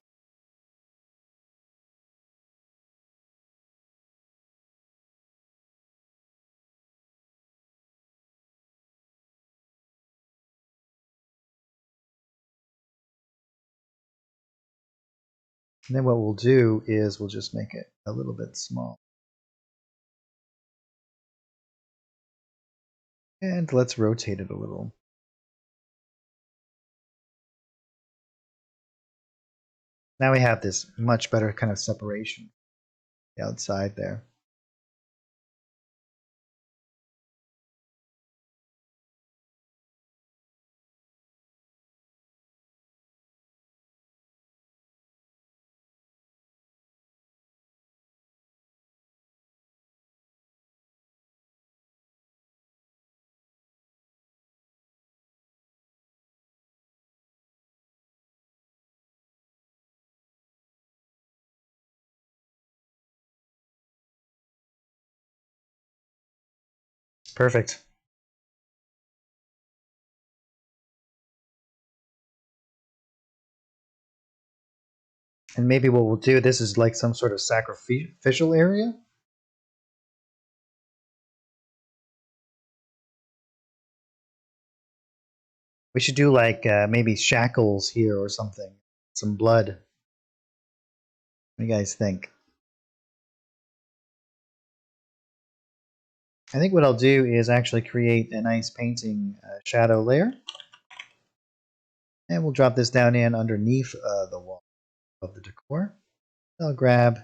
And then what we'll do is we'll just make it a little bit small. And let's rotate it a little. Now we have this much better kind of separation outside there. Perfect. And maybe what we'll do, this is like some sort of sacrificial area. We should do like maybe shackles here or something. Some blood. What do you guys think? I think what I'll do is actually create a nice painting shadow layer. And we'll drop this down in underneath the wall of the decor. I'll grab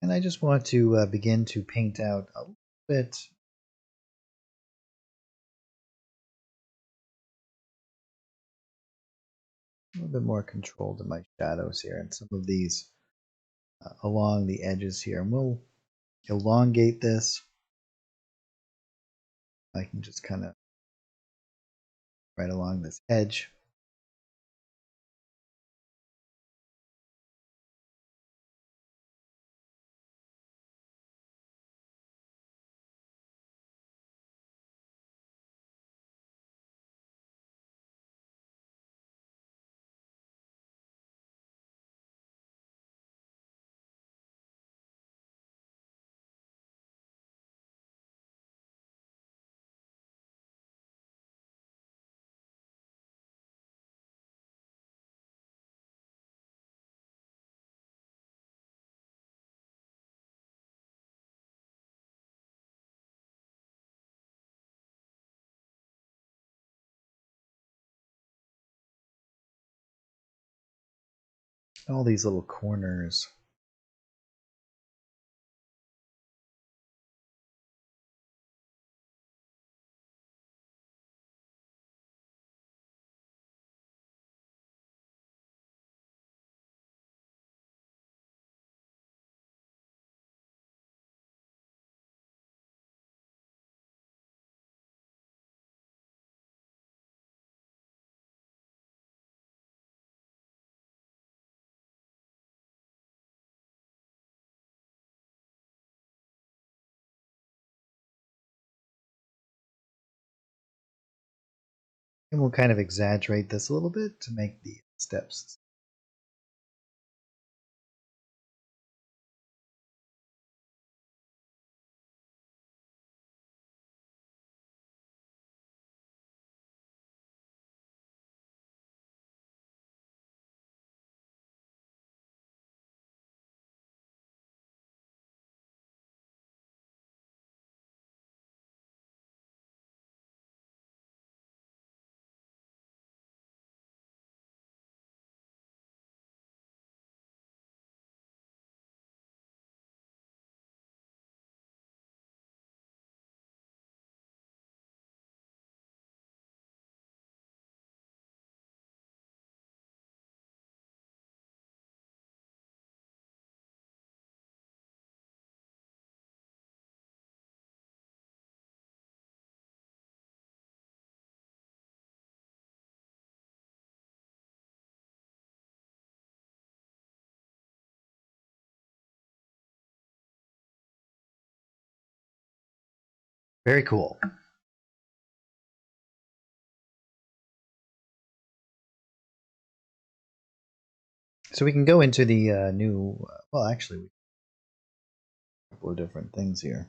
and I just want to begin to paint out a little bit. A little bit more control to my shadows here and some of these along the edges here. And we'll elongate this. I can just kind of right along this edge. All these little corners. And we'll kind of exaggerate this a little bit to make the steps. Very cool. So we can go into the new, well, actually, a couple of different things here.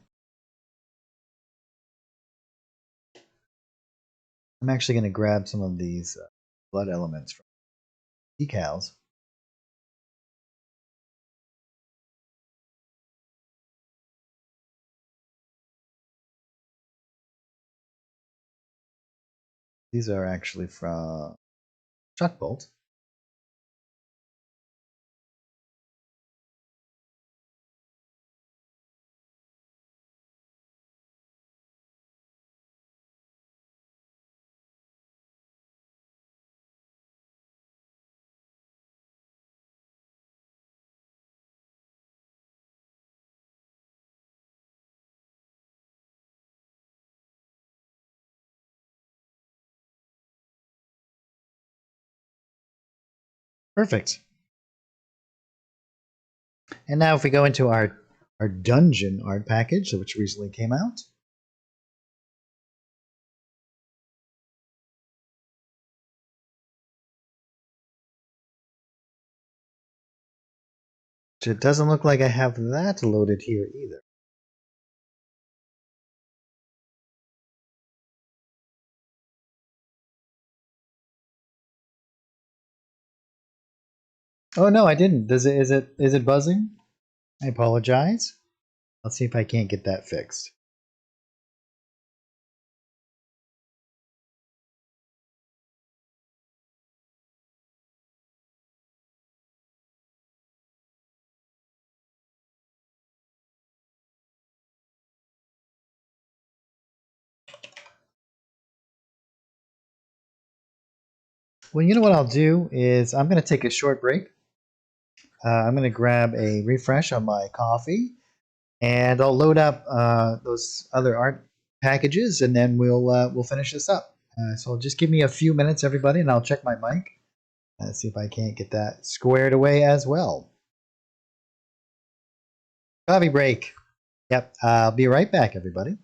I'm actually going to grab some of these blood elements from decals. These are actually from Chuck Bolt. Perfect. And now if we go into our dungeon art package, which recently came out. It doesn't look like I have that loaded here either. Oh no, I didn't. Does it is it buzzing? I apologize. I'll see if I can't get that fixed. Well, you know what I'll do is I'm going to take a short break. I'm going to grab a refresh on my coffee, and I'll load up those other art packages, and then we'll finish this up. So just give me a few minutes, everybody, and I'll check my mic. See if I can't get that squared away as well. Coffee break. Yep, I'll be right back, everybody.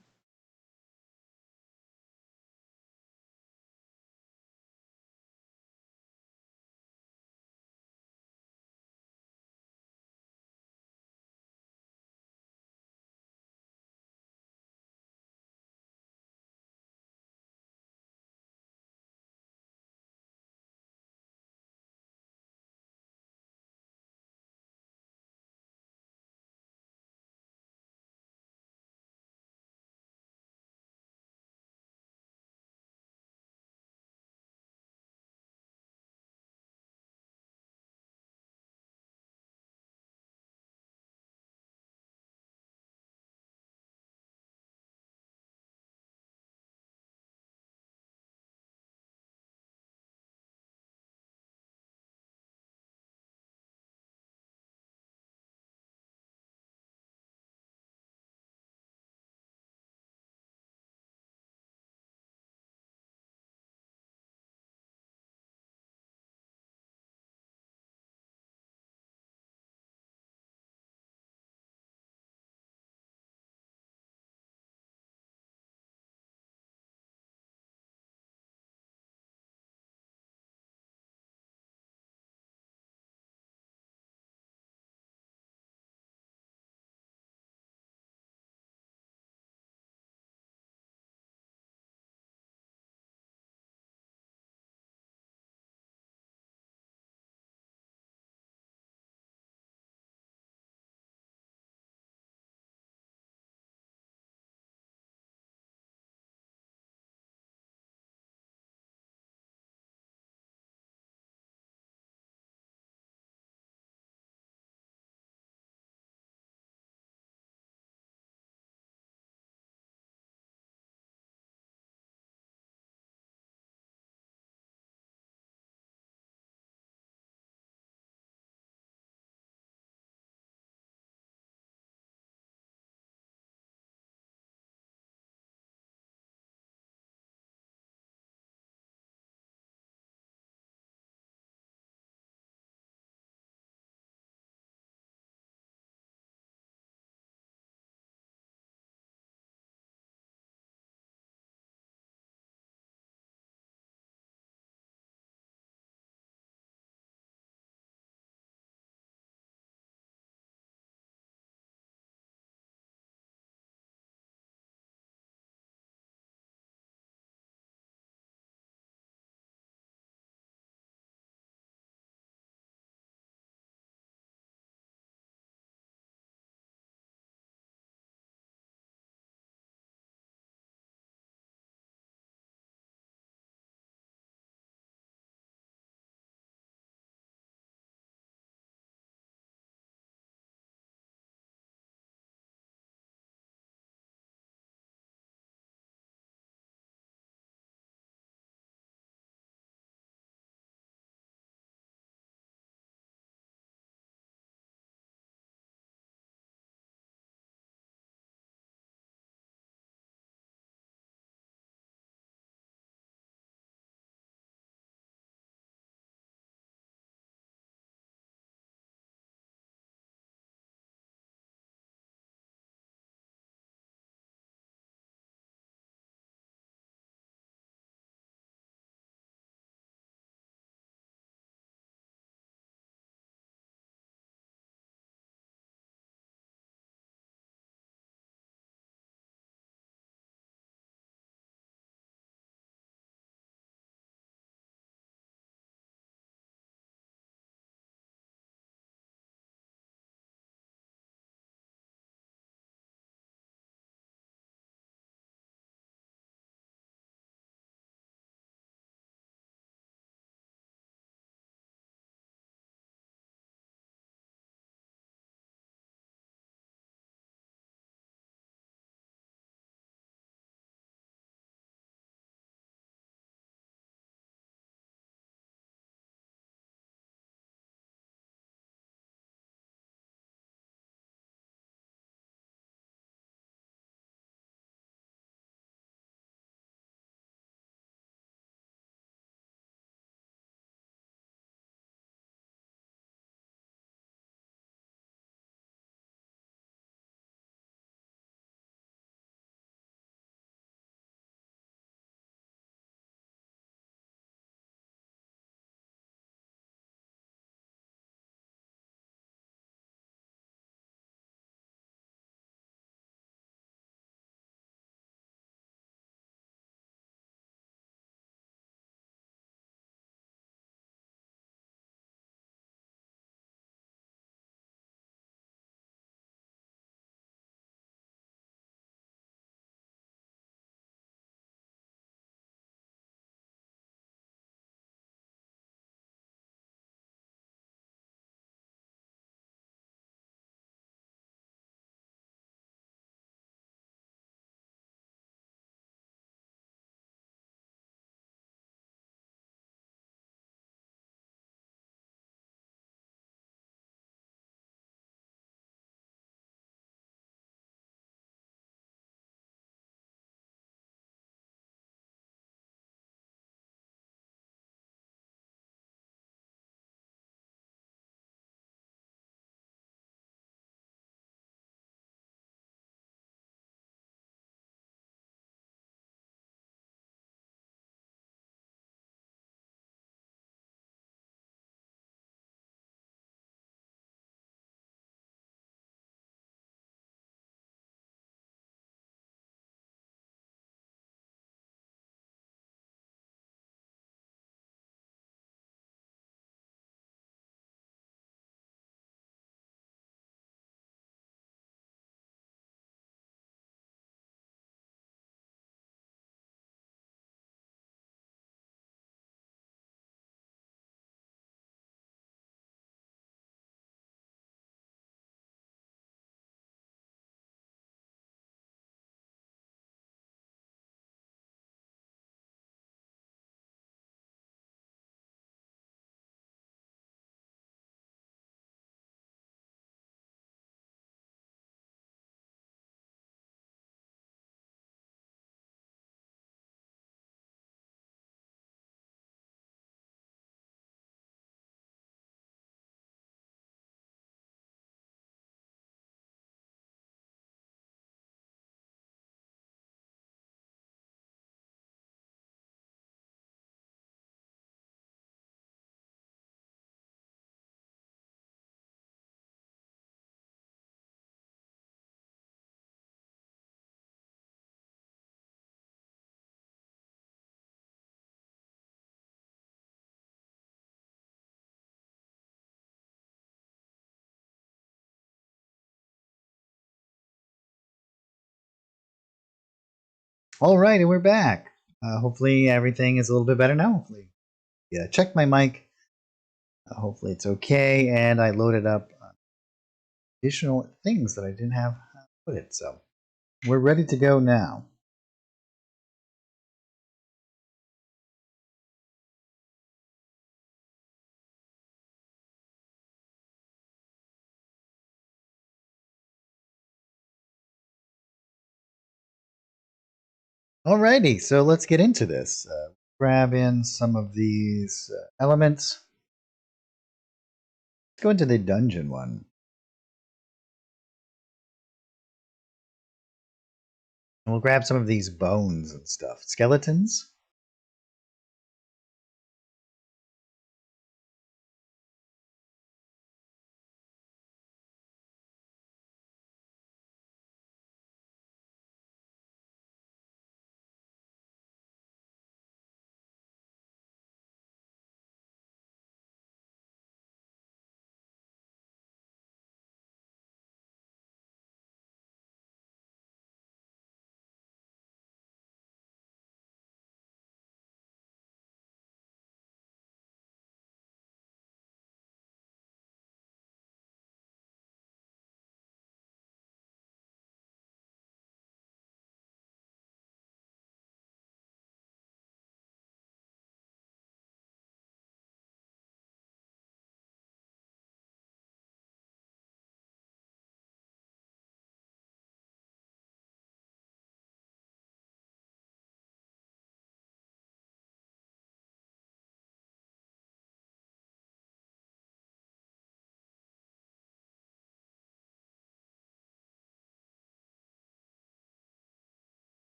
All right, and we're back. Hopefully everything is a little bit better now. Hopefully, yeah, check my mic. Hopefully it's okay, and I loaded up additional things that I didn't have put it. So we're ready to go now. Alrighty, so let's get into this. Grab in some of these elements. Let's go into the dungeon one. And we'll grab some of these bones and stuff. Skeletons.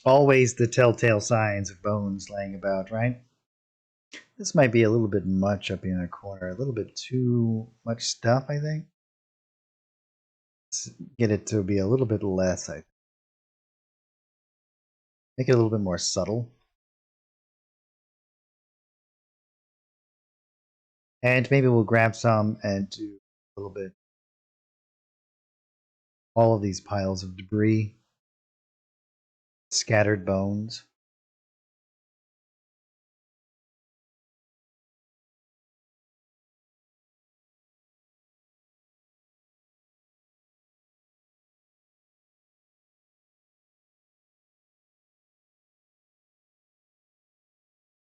Always the telltale signs of bones laying about, right? This might be a little bit much up in a corner. A little bit too much stuff, I think. Let's get it to be a little bit less. I make it a little bit more subtle. And maybe we'll grab some and do a little bit all of these piles of debris, scattered bones.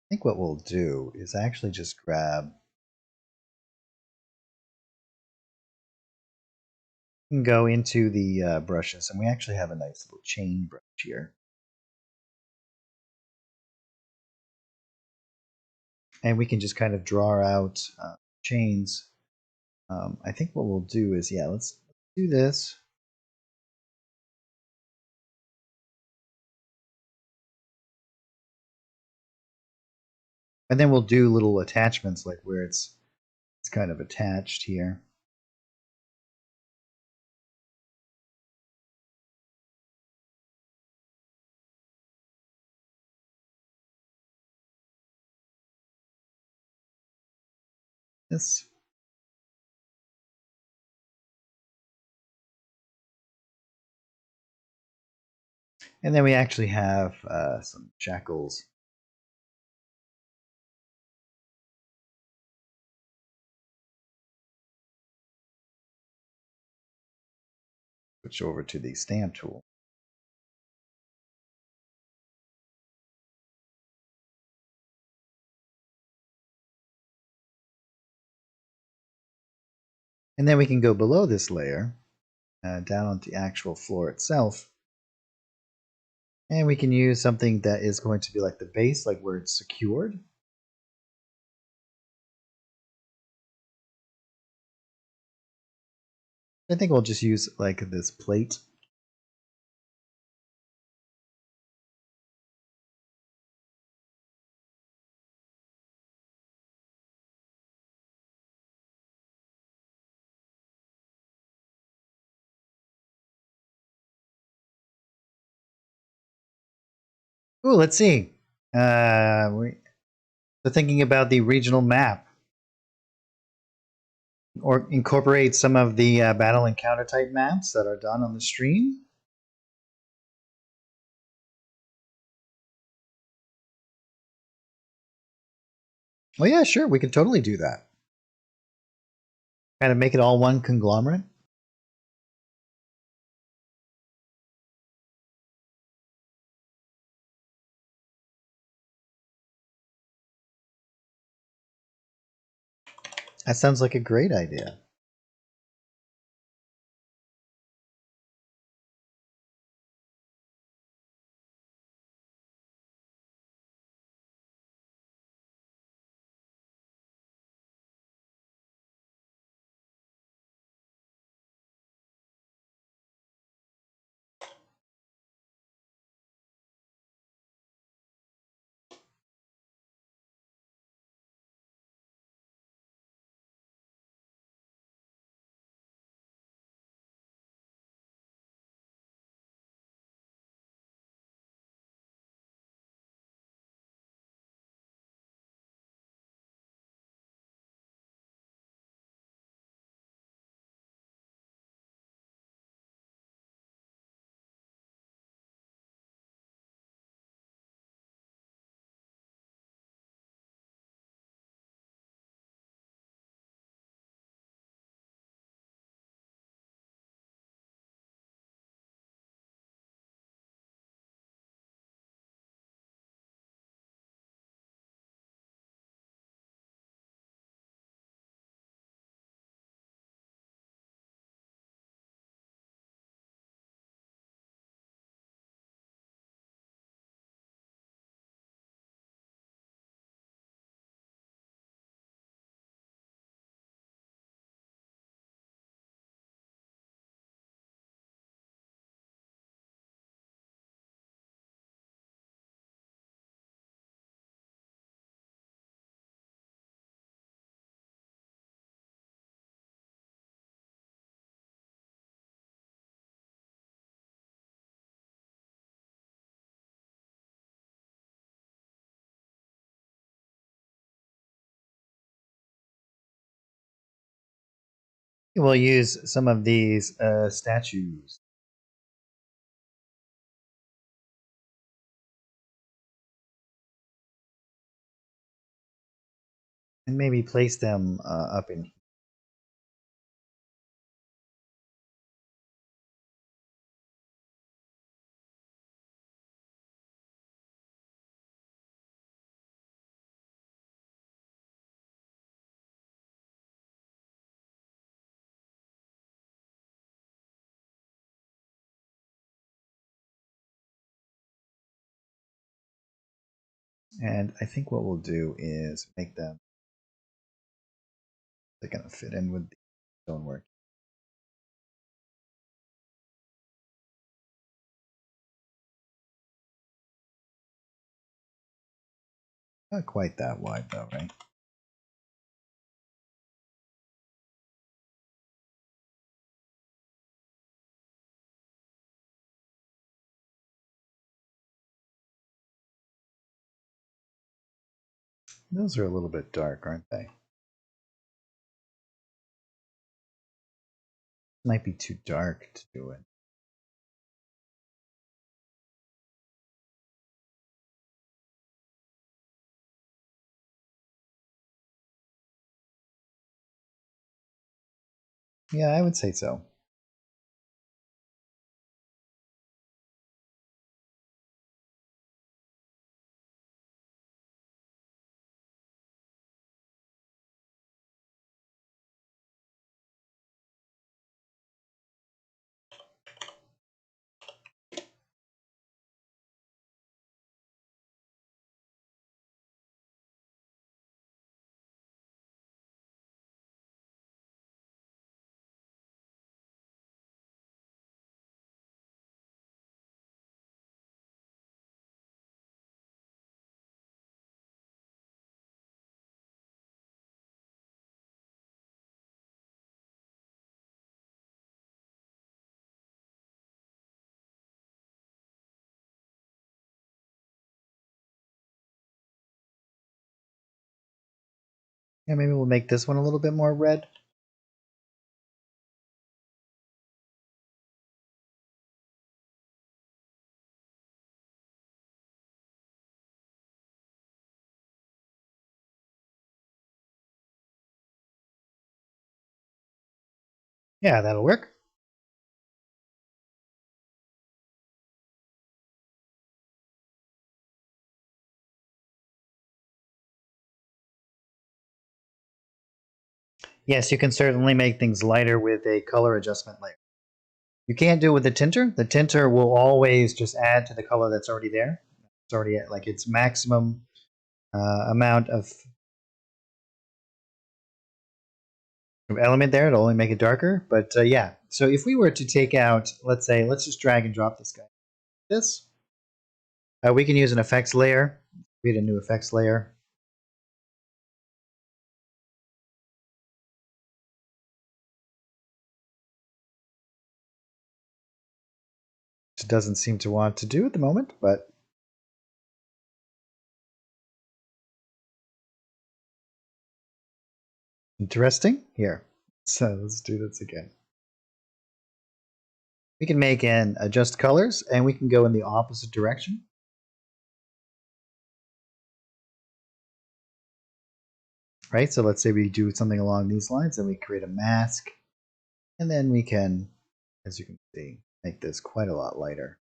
I think what we'll do is actually just grab and go into the brushes, and we actually have a nice little chain brush here. And we can just kind of draw out chains. I think what we'll do is, yeah, let's do this. And then we'll do little attachments like where it's kind of attached here. This. And then we actually have some shackles. Switch over to the stamp tool. And then we can go below this layer, down on the actual floor itself. And we can use something that is going to be like the base, like where it's secured. I think we'll just use like this plate. Ooh, let's see. We're thinking about the regional map, or incorporate some of the battle encounter type maps that are done on the stream. Well, yeah, sure, we could totally do that. Kind of make it all one conglomerate. That sounds like a great idea. We'll use some of these statues. And maybe place them up in. And I think what we'll do is make them, they're going to fit in with the stonework. Not quite that wide though, right? Those are a little bit dark, aren't they? Might be too dark to do it. Yeah, I would say so. Yeah, maybe we'll make this one a little bit more red. Yeah, that'll work. Yes, you can certainly make things lighter with a color adjustment layer. You can't do it with the tinter. The tinter will always just add to the color that's already there. It's already at like its maximum amount of element there. It'll only make it darker. But yeah, so if we were to take out, let's say, let's just drag and drop this guy. This, we can use an effects layer, create a new effects layer. Which doesn't seem to want to do at the moment, but interesting. Here, so let's do this again. We can make an adjust colors, and we can go in the opposite direction. Right, so let's say we do something along these lines, and we create a mask, and then we can, as you can see, make this quite a lot lighter.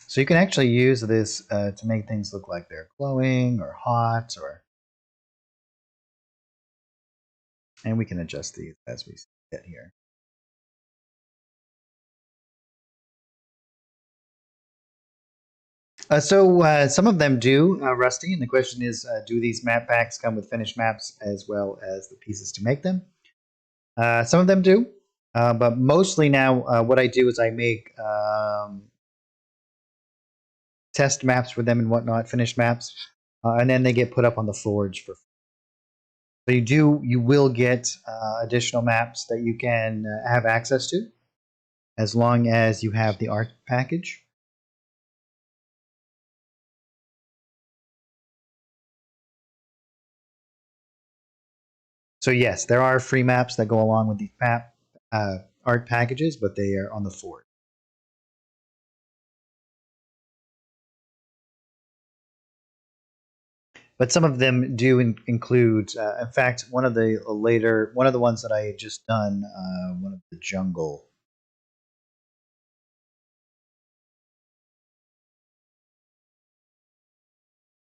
So you can actually use this to make things look like they're glowing or hot, and we can adjust these as we get here. Some of them do, Rusty, and the question is, do these map packs come with finished maps as well as the pieces to make them? Some of them do, but mostly now what I do is I make test maps for them and whatnot, finished maps, and then they get put up on the Forge for. So you will get additional maps that you can have access to, as long as you have the art package. So yes, there are free maps that go along with these art packages, but they are on the Forge. But some of them do include. In fact, one of the ones that I had just done, one of the jungle.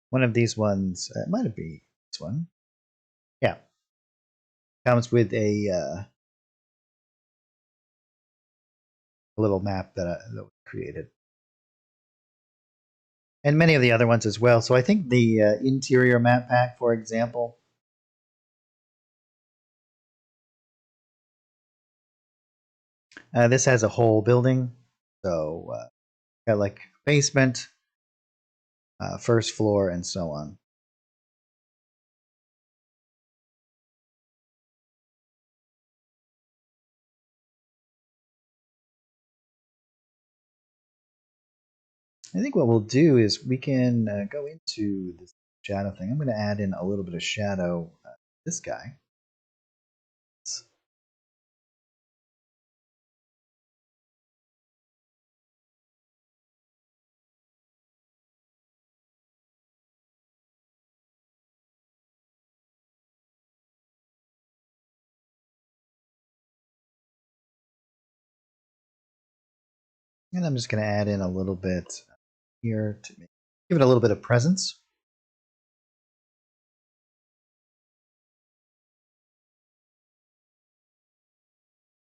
One of these ones, it might have been this one. Yeah, comes with a little map that was created, and many of the other ones as well. So I think the interior map pack, for example, this has a whole building. So got like basement, first floor, and so on. I think what we'll do is we can go into this shadow thing. I'm going to add in a little bit of shadow. This guy. And I'm just going to add in a little bit here to give it a little bit of presence.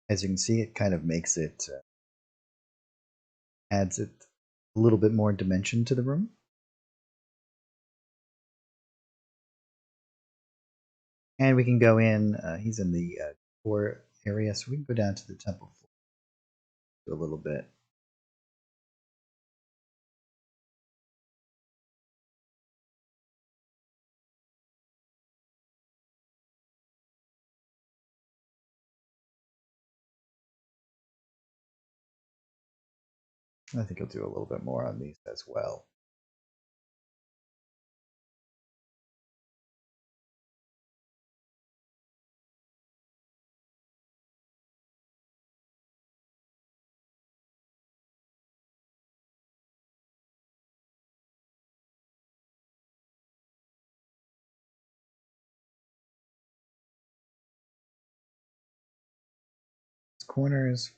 As you can see, it kind of makes it, adds it a little bit more dimension to the room. And we can go in, he's in the core area, so we can go down to the temple floor a little bit. I think I'll do a little bit more on these as well. corners.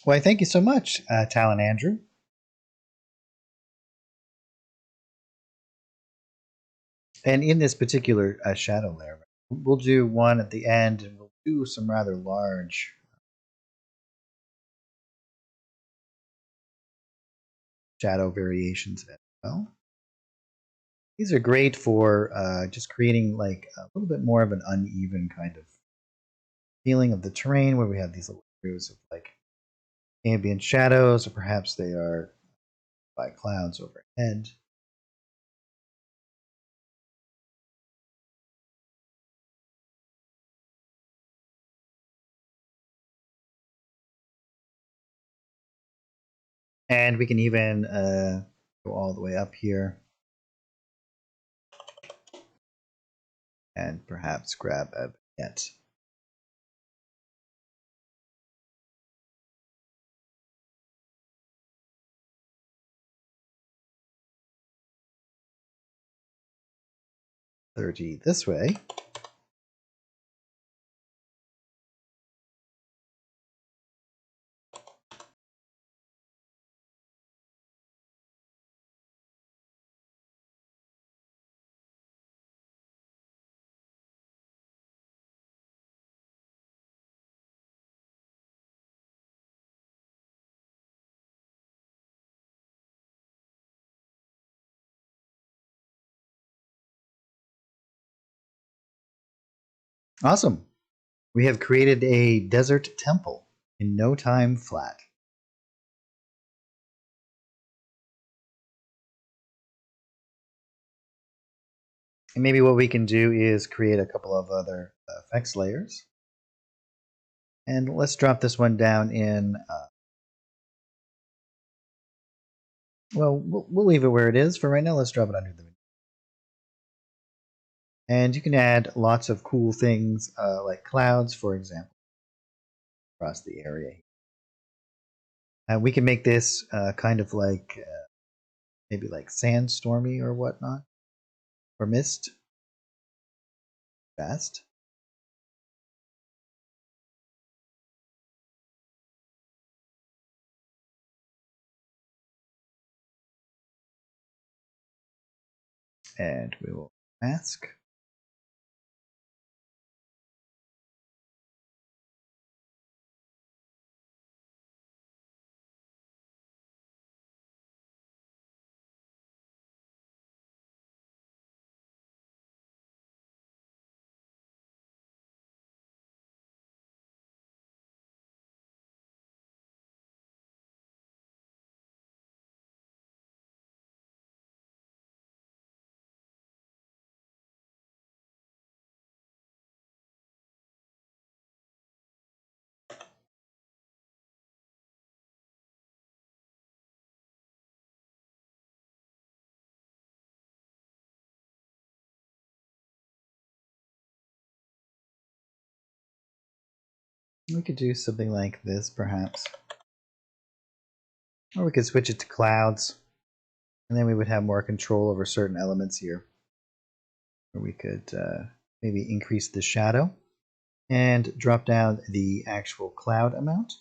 Why, thank you so much, Talon Andrew. And in this particular shadow layer, we'll do one at the end, and we'll do some rather large shadow variations as well. These are great for just creating like a little bit more of an uneven kind of feeling of the terrain, where we have these little areas of like ambient shadows, or perhaps they are by clouds overhead. And we can even go all the way up here and perhaps grab a vignette. .30 this way. Awesome. We have created a desert temple in no time flat. And maybe what we can do is create a couple of other effects layers. And let's drop this one down in, well, we'll leave it where it is for right now. Let's drop it under the video. And you can add lots of cool things like clouds, for example, across the area. We can make this kind of like maybe like sandstormy or whatnot, or mist. Fast. And we will mask. We could do something like this, perhaps. Or we could switch it to clouds, and then we would have more control over certain elements here. Or we could maybe increase the shadow and drop down the actual cloud amount.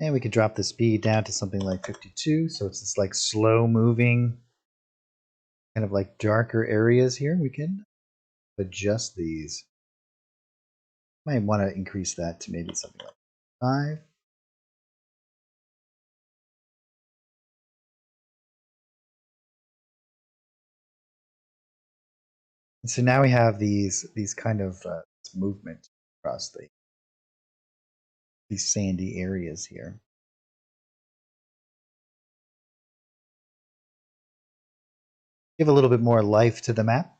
And we could drop the speed down to something like 52, so it's this like slow moving, kind of like darker areas here. We can adjust these. Might want to increase that to maybe something like 5. And so now we have these kind of movement across these sandy areas here. Give a little bit more life to the map.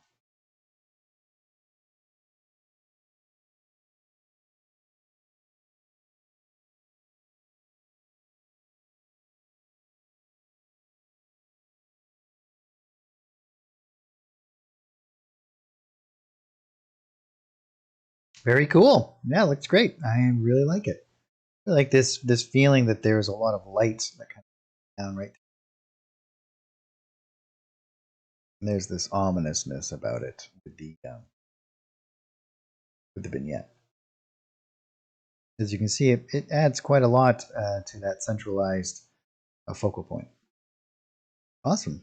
Very cool. Yeah, looks great. I really like it. I like this feeling that there's a lot of light that kind of down right. And there's this ominousness about it with the vignette. As you can see, it adds quite a lot to that centralized focal point. Awesome.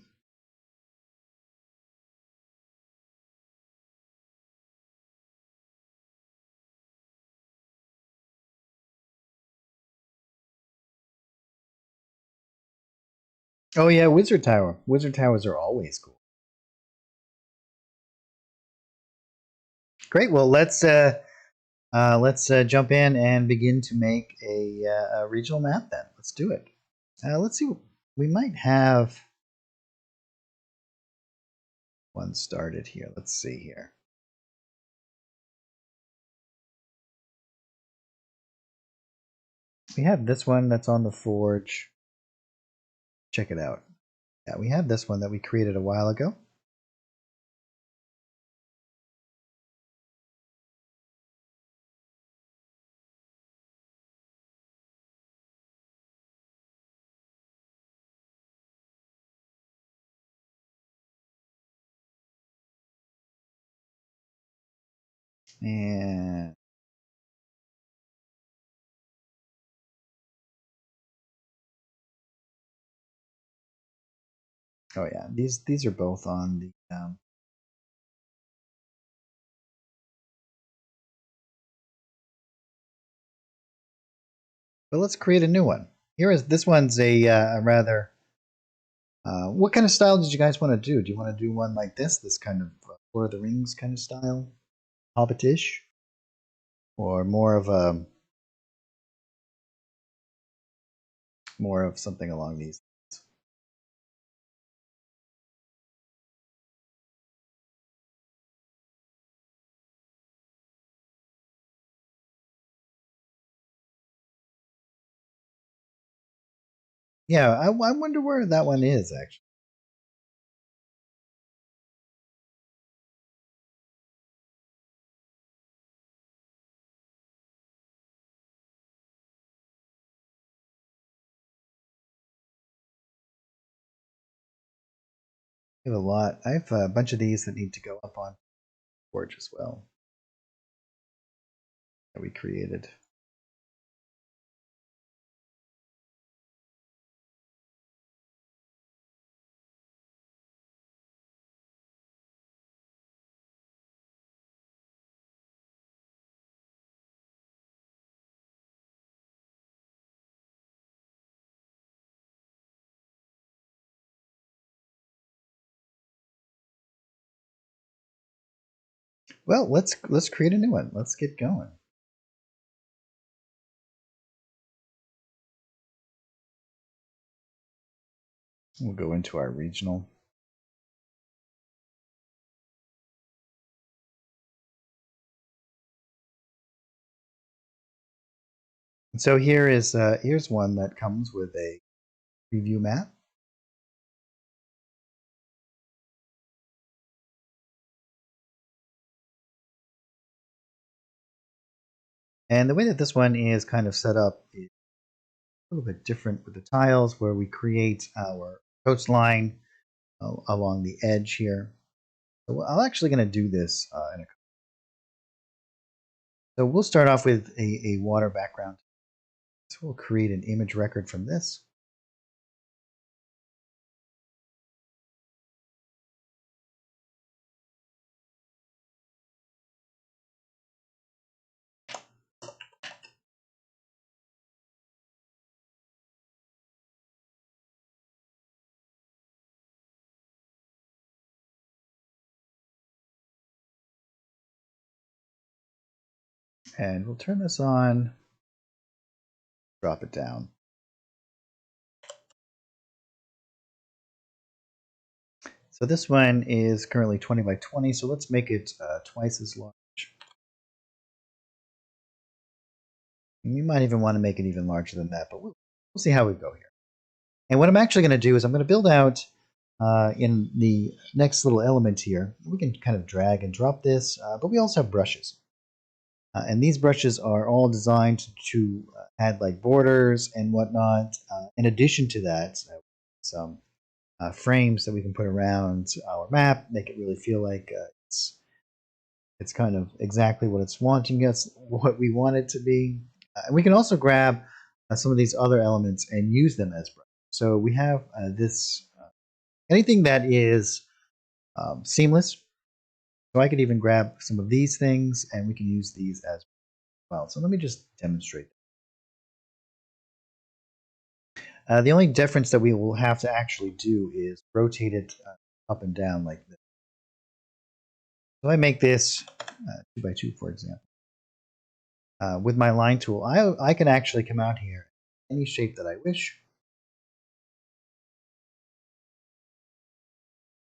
Oh yeah, Wizard Tower. Wizard Towers are always cool. Great. Well, let's jump in and begin to make a regional map. Then let's do it. Let's see. We might have one started here. Let's see here. We have this one that's on the forge. Check it out. Yeah, we have this one that we created a while ago. And oh yeah, these are both on the but let's create a new one. Here is this one's a rather what kind of style did you guys want to do? Do you want to do one like this kind of Lord of the Rings kind of style, Hobbitish, or more of something along these? Yeah, I wonder where that one is actually. I have a lot. I have a bunch of these that need to go up on Forge as well that we created. Well, let's create a new one. Let's get going. We'll go into our regional. And so here's one that comes with a preview map. And the way that this one is kind of set up is a little bit different with the tiles, where we create our coastline along the edge here. So I'm actually going to do this so we'll start off with a water background. So we'll create an image record from this. And we'll turn this on, drop it down. So this one is currently 20 by 20, so let's make it twice as large. We might even want to make it even larger than that, but we'll see how we go here. And what I'm actually going to do is I'm going to build out in the next little element here. We can kind of drag and drop this, but we also have brushes. And these brushes are all designed to add like borders and whatnot. In addition to that, some frames that we can put around our map, make it really feel like it's kind of exactly what it's wanting us, what we want it to be. And we can also grab some of these other elements and use them as brushes. So we have this anything that is seamless. So I could even grab some of these things and we can use these as well. So let me just demonstrate. The only difference that we will have to actually do is rotate it up and down like this. So I make this 2 by 2, for example. With my line tool, I can actually come out here any shape that I wish.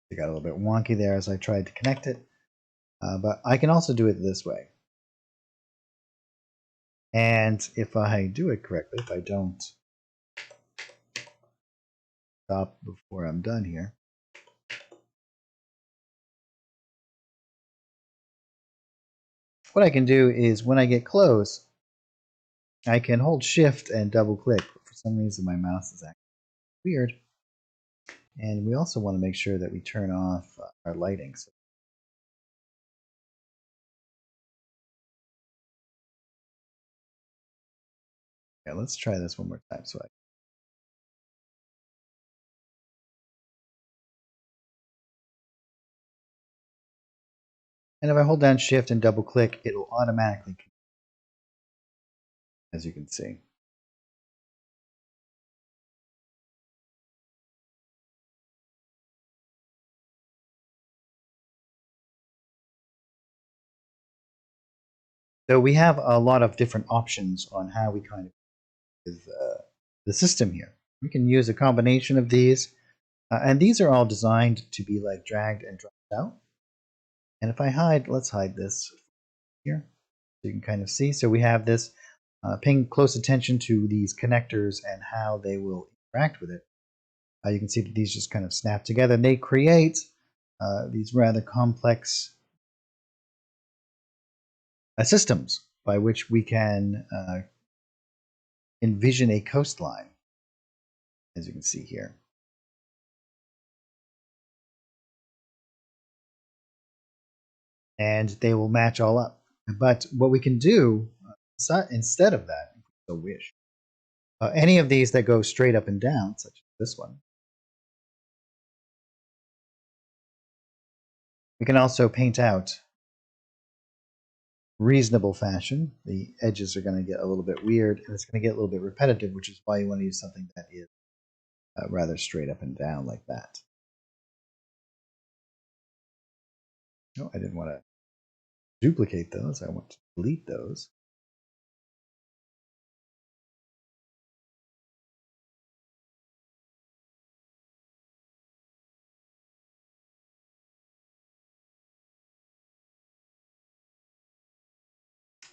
It got a little bit wonky there as I tried to connect it, but I can also do it this way. And if I do it correctly, if I don't stop before I'm done here, what I can do is when I get close, I can hold shift and double click. For some reason my mouse is acting weird. And we also want to make sure that we turn off our lighting. So yeah, let's try this one more time. And if I hold down shift and double click, it will automatically, as you can see. So we have a lot of different options on how we kind of with the system here. We can use a combination of these, and these are all designed to be like dragged and dropped out. And if I hide, let's hide this here, so you can kind of see. So we have this, paying close attention to these connectors and how they will interact with it. You can see that these just kind of snap together, and they create these rather complex systems by which we can envision a coastline, as you can see here. And they will match all up. But what we can do instead of that, if we so wish, any of these that go straight up and down, such as this one, we can also paint out reasonable fashion. The edges are going to get a little bit weird, and it's going to get a little bit repetitive, which is why you want to use something that is rather straight up and down like that. No, I didn't want to duplicate those. I want to delete those.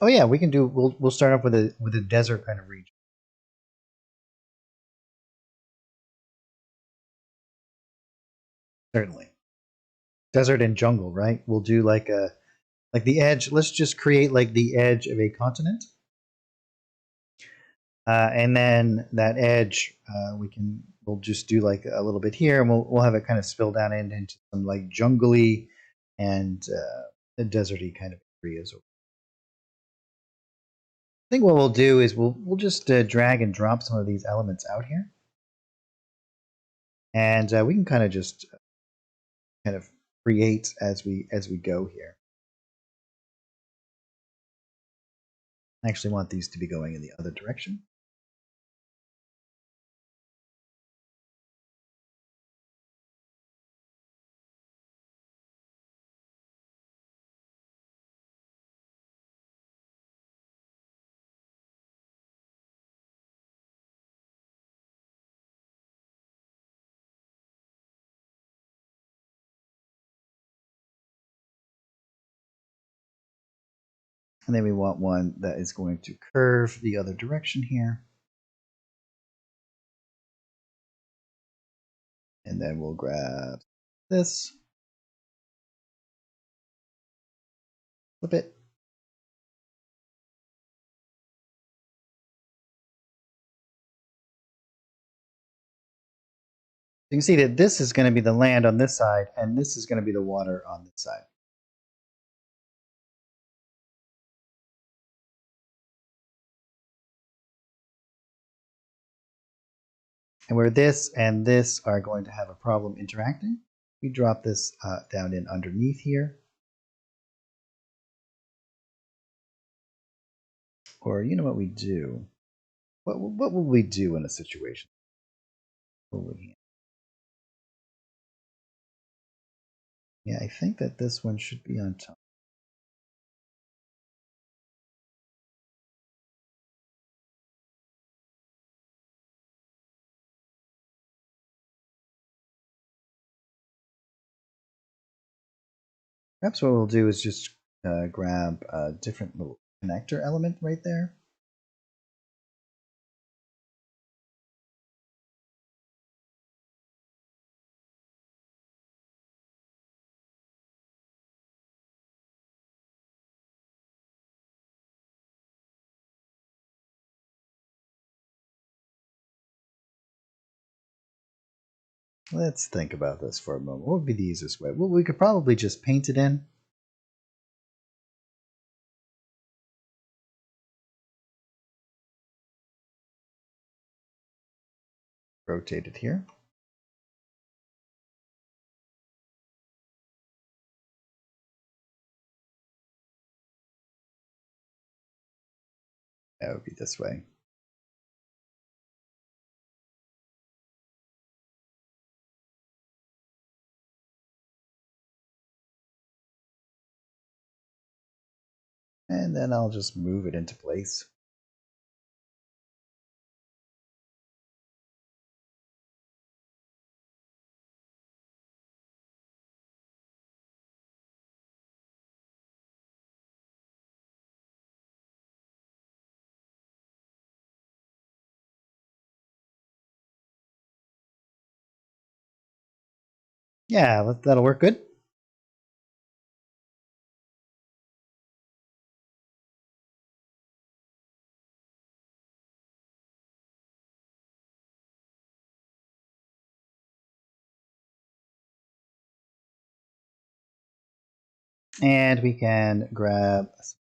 Oh yeah, we can do. We'll start off with a desert kind of region. Certainly, desert and jungle, right? We'll do like the edge. Let's just create like the edge of a continent, and then that edge we'll just do like a little bit here, and we'll have it kind of spill down into some like jungly and deserty kind of areas. I think what we'll do is we'll just drag and drop some of these elements out here, and we can kind of just kind of create as we go here. I actually want these to be going in the other direction. And then we want one that is going to curve the other direction here. And then we'll grab this, flip it, You can see that this is going to be the land on this side, and this is going to be the water on this side. And where this and this are going to have a problem interacting, we drop this down in underneath here. Or you know what we do? What will we do in a situation? Yeah, I think that this one should be on top. Perhaps what we'll do is just grab a different little connector element right there. Let's think about this for a moment. What would be the easiest way? Well, we could probably just paint it in. Rotate it here. That would be this way. And then I'll just move it into place. Yeah, that'll work good. And we can grab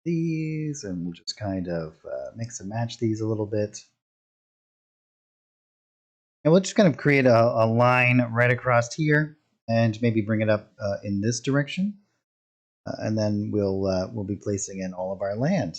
these and we'll just kind of mix and match these a little bit. And we'll just kind of create a line right across here and maybe bring it up in this direction. And then we'll be placing in all of our land.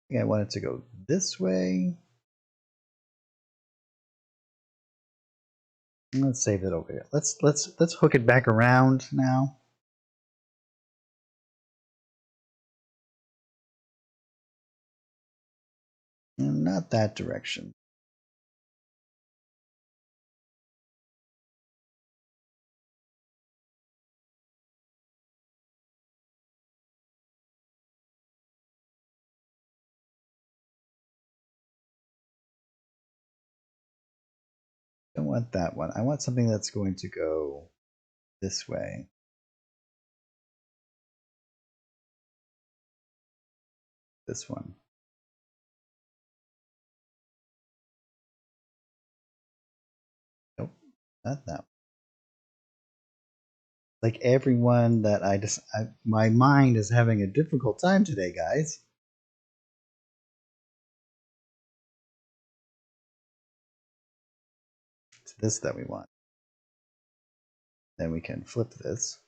I think I want it to go this way. Let's save it over here. Let's hook it back around now. Not that direction. Don't want that one. I want something that's going to go this way. This one. Nope, not that one. Like everyone that my mind is having a difficult time today, guys. It's this that we want. Then we can flip this.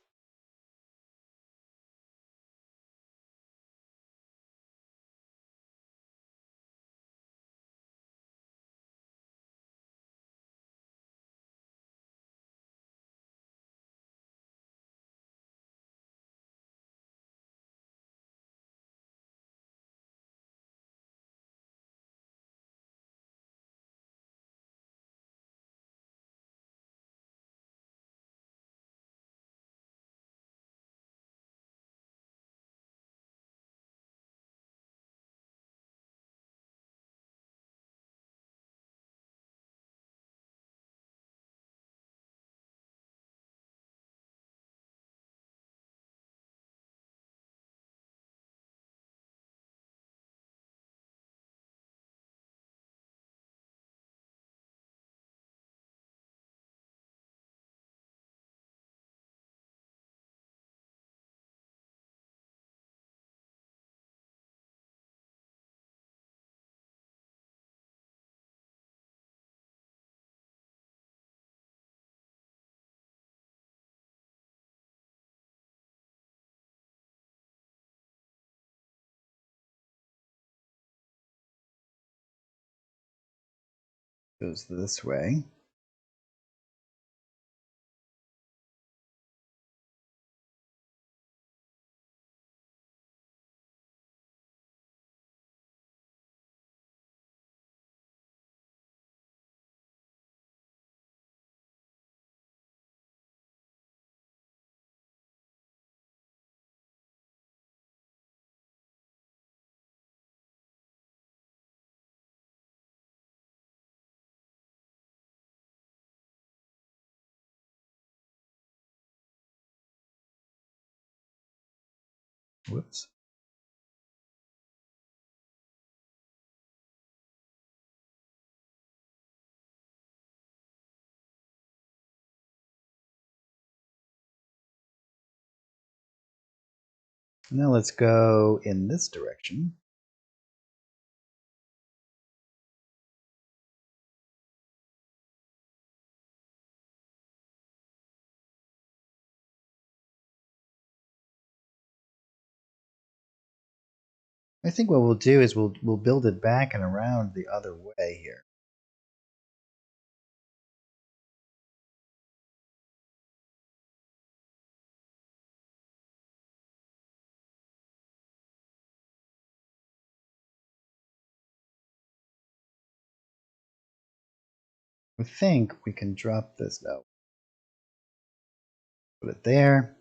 Goes this way. Whoops. Now let's go in this direction. I think what we'll do is we'll build it back and around the other way here. I think we can drop this though. Put it there.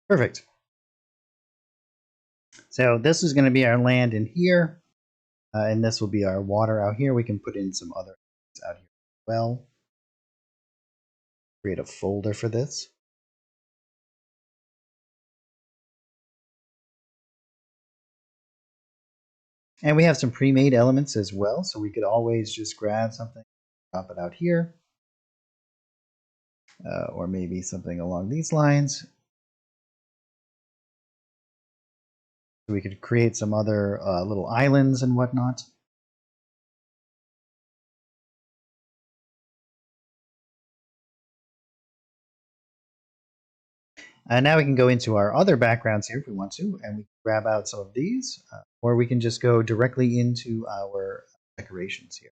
Perfect. So this is going to be our land in here, and this will be our water out here. We can put in some other out here as well. Create a folder for this. And we have some pre-made elements as well, so we could always just grab something, drop it out here, or maybe something along these lines. We could create some other little islands and whatnot. And now we can go into our other backgrounds here if we want to, and we can grab out some of these, or we can just go directly into our decorations here.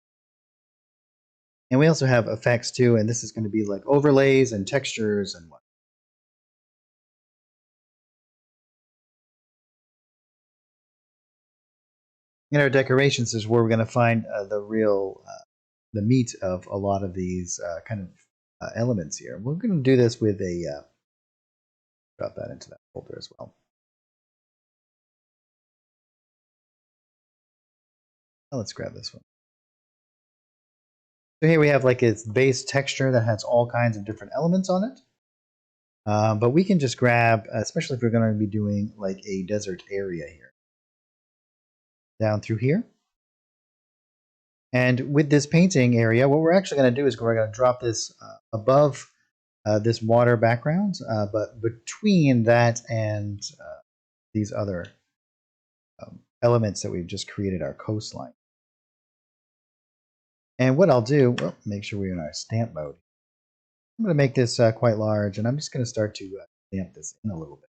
And we also have effects too, and this is going to be like overlays and textures and what. In our decorations is where we're going to find the meat of a lot of these kind of elements here. We're going to do this with a drop that into that folder as well. Now let's grab this one. So here we have like its base texture that has all kinds of different elements on it. But we can just grab, especially if we're going to be doing like a desert area here, down through here. And with this painting area, what we're actually going to do is we're going to drop this above this water background, but between that and these other elements that we've just created, our coastline. And what I'll do, well, make sure we're in our stamp mode. I'm going to make this quite large, and I'm just going to start to stamp this in a little bit.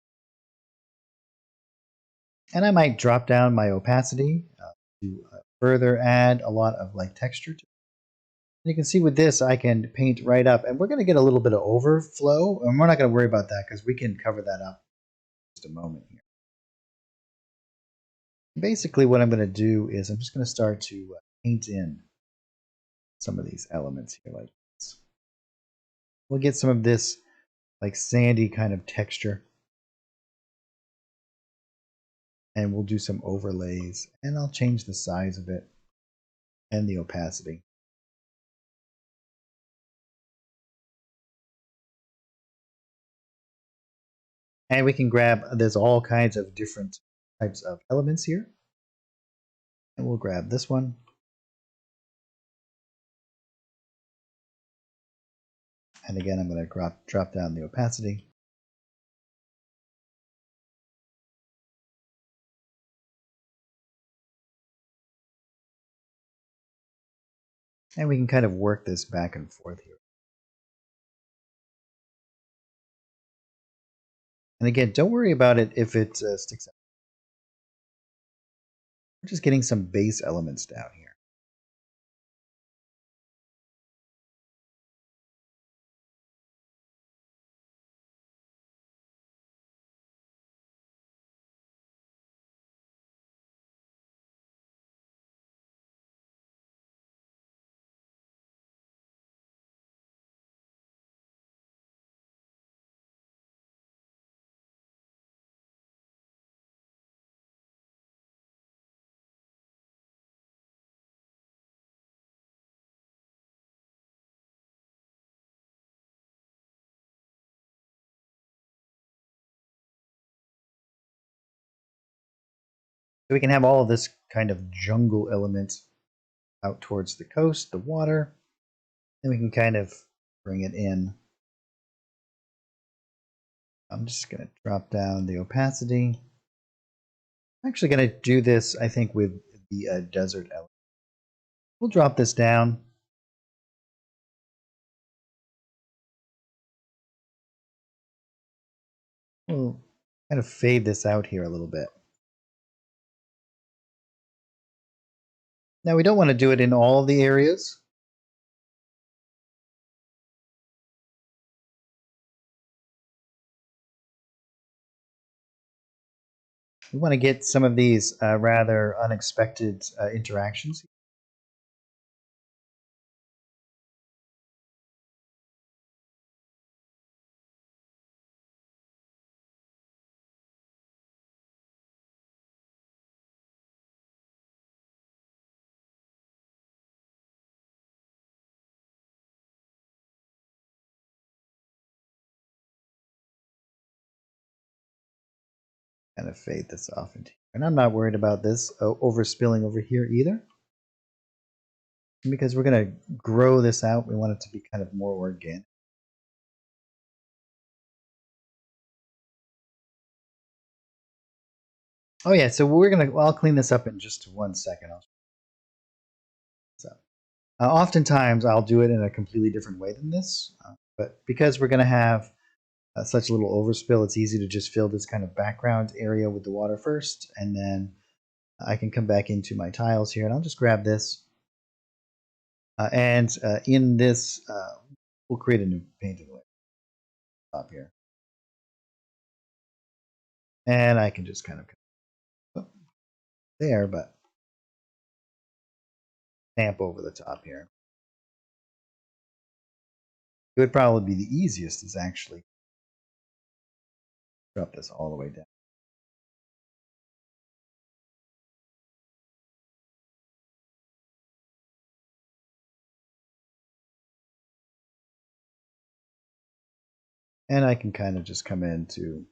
And I might drop down my opacity to further add a lot of like texture to it. You can see with this, I can paint right up, and we're going to get a little bit of overflow, and we're not going to worry about that because we can cover that up in just a moment here. Basically, what I'm going to do is I'm just going to start to paint in some of these elements here like this. We'll get some of this like sandy kind of texture. And we'll do some overlays, and I'll change the size of it and the opacity. And we can grab, there's all kinds of different types of elements here. And we'll grab this one. And again, I'm going to drop down the opacity. And we can kind of work this back and forth here. And again, don't worry about it if it sticks out. We're just getting some base elements down here. So we can have all of this kind of jungle element out towards the coast, the water, and we can kind of bring it in. I'm just going to drop down the opacity. I'm actually going to do this, I think, with the desert element. We'll drop this down. We'll kind of fade this out here a little bit. Now we don't want to do it in all of the areas. We want to get some of these rather unexpected interactions. Kind of fade this off into here. And I'm not worried about this overspilling over here either. Because we're going to grow this out, we want it to be kind of more organic. Oh yeah, so I'll clean this up in just 1 second. Oftentimes I'll do it in a completely different way than this, but because we're going to have such little overspill, it's easy to just fill this kind of background area with the water first, and then I can come back into my tiles here, and I'll just grab this. And in this, we'll create a new painting layer up here. And I can just kind of there, but stamp over the top here. It would probably be the easiest is actually drop this all the way down. And I can kind of just come into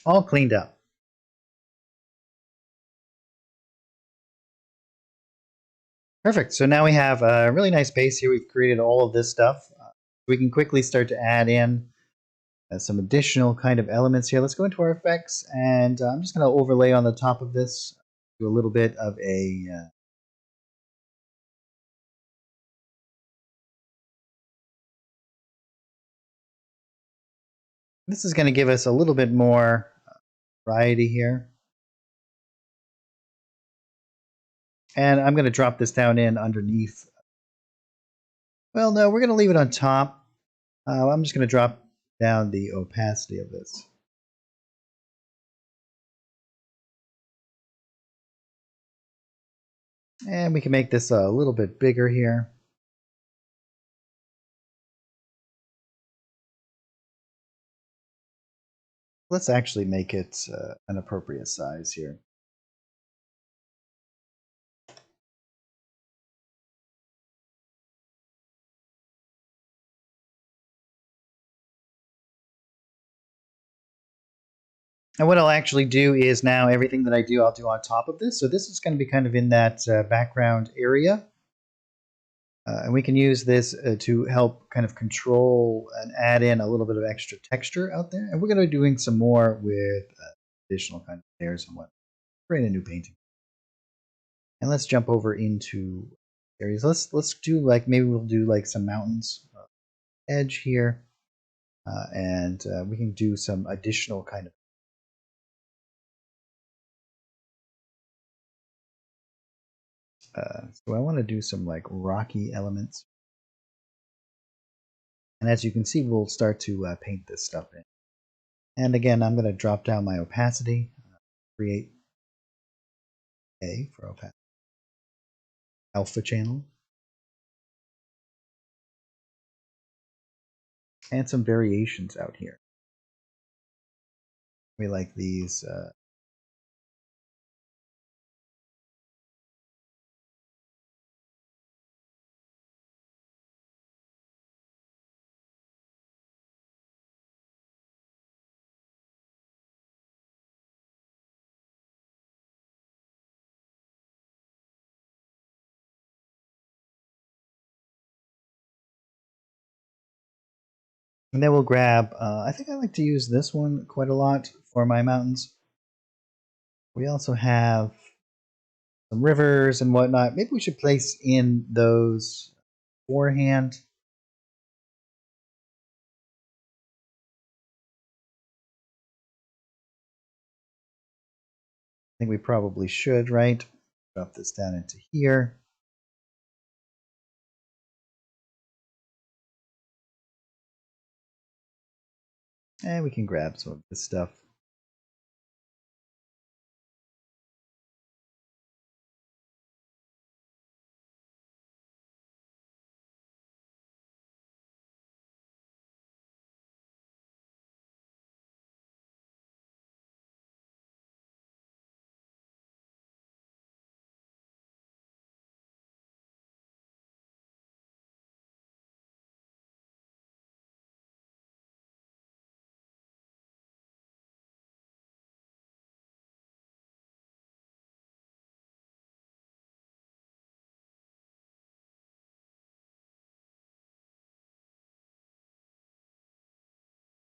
all cleaned up. Perfect. So now we have a really nice base here. We've created all of this stuff. We can quickly start to add in some additional kind of elements here. Let's go into our effects, and I'm just going to overlay on the top of this, do a little bit of a this is going to give us a little bit more variety here. And I'm going to drop this down in underneath. Well, no, we're going to leave it on top. I'm just going to drop down the opacity of this. And we can make this a little bit bigger here. Let's actually make it an appropriate size here. And what I'll actually do is now everything that I do, I'll do on top of this. So this is going to be kind of in that background area. And we can use this to help kind of control and add in a little bit of extra texture out there. And we're going to be doing some more with additional kind of layers and what. Create a new painting. And let's jump over into areas. Let's do like, maybe we'll do like some mountains edge here. And we can do some additional kind of so I want to do some like rocky elements. And as you can see, we'll start to paint this stuff in. And again, I'm going to drop down my opacity, create A for opacity, alpha channel, and some variations out here. We like these. And then we'll grab, I think I like to use this one quite a lot for my mountains. We also have some rivers and whatnot. Maybe we should place in those beforehand. I think we probably should, right? Drop this down into here. And we can grab some of this stuff.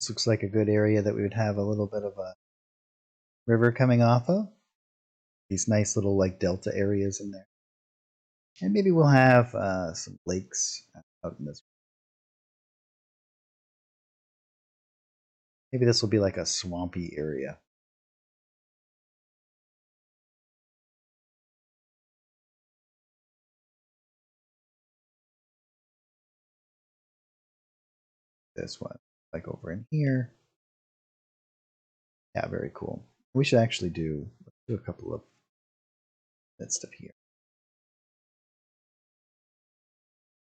This looks like a good area that we would have a little bit of a river coming off of. These nice little like delta areas in there. And maybe we'll have some lakes out in this. Maybe this will be like a swampy area. This one, like over in here. Yeah, very cool. We should actually do a couple of that stuff here.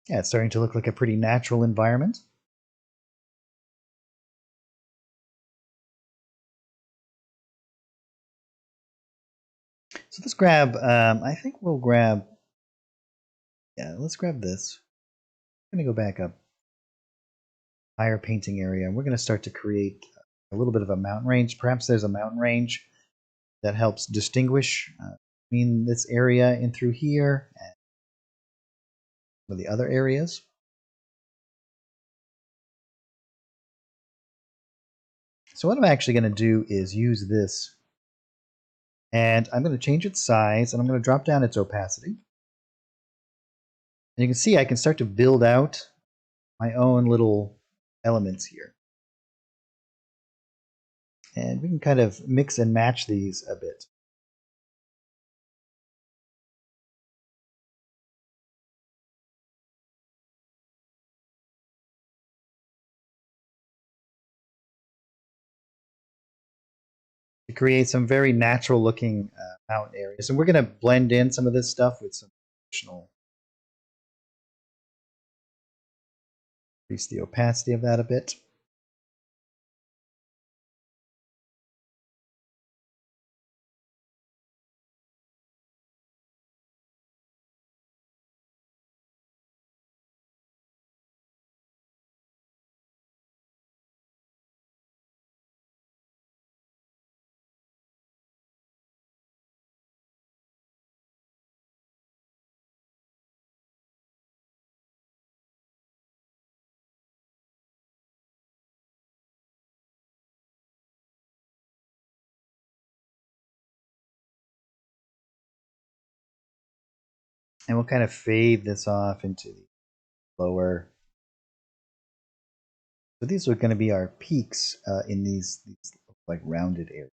Yeah, it's starting to look like a pretty natural environment. So let's grab, I think we'll grab, yeah, let's grab this. I'm going to go back up. Higher painting area. And we're going to start to create a little bit of a mountain range. Perhaps there's a mountain range that helps distinguish between this area and through here and some of the other areas. So what I'm actually going to do is use this, and I'm going to change its size, and I'm going to drop down its opacity. And you can see I can start to build out my own little elements here. And we can kind of mix and match these a bit. To create some very natural looking mountain areas. And we're going to blend in some of this stuff with some additional, increase the opacity of that a bit. And we'll kind of fade this off into the lower. So these are going to be our peaks in these like rounded areas.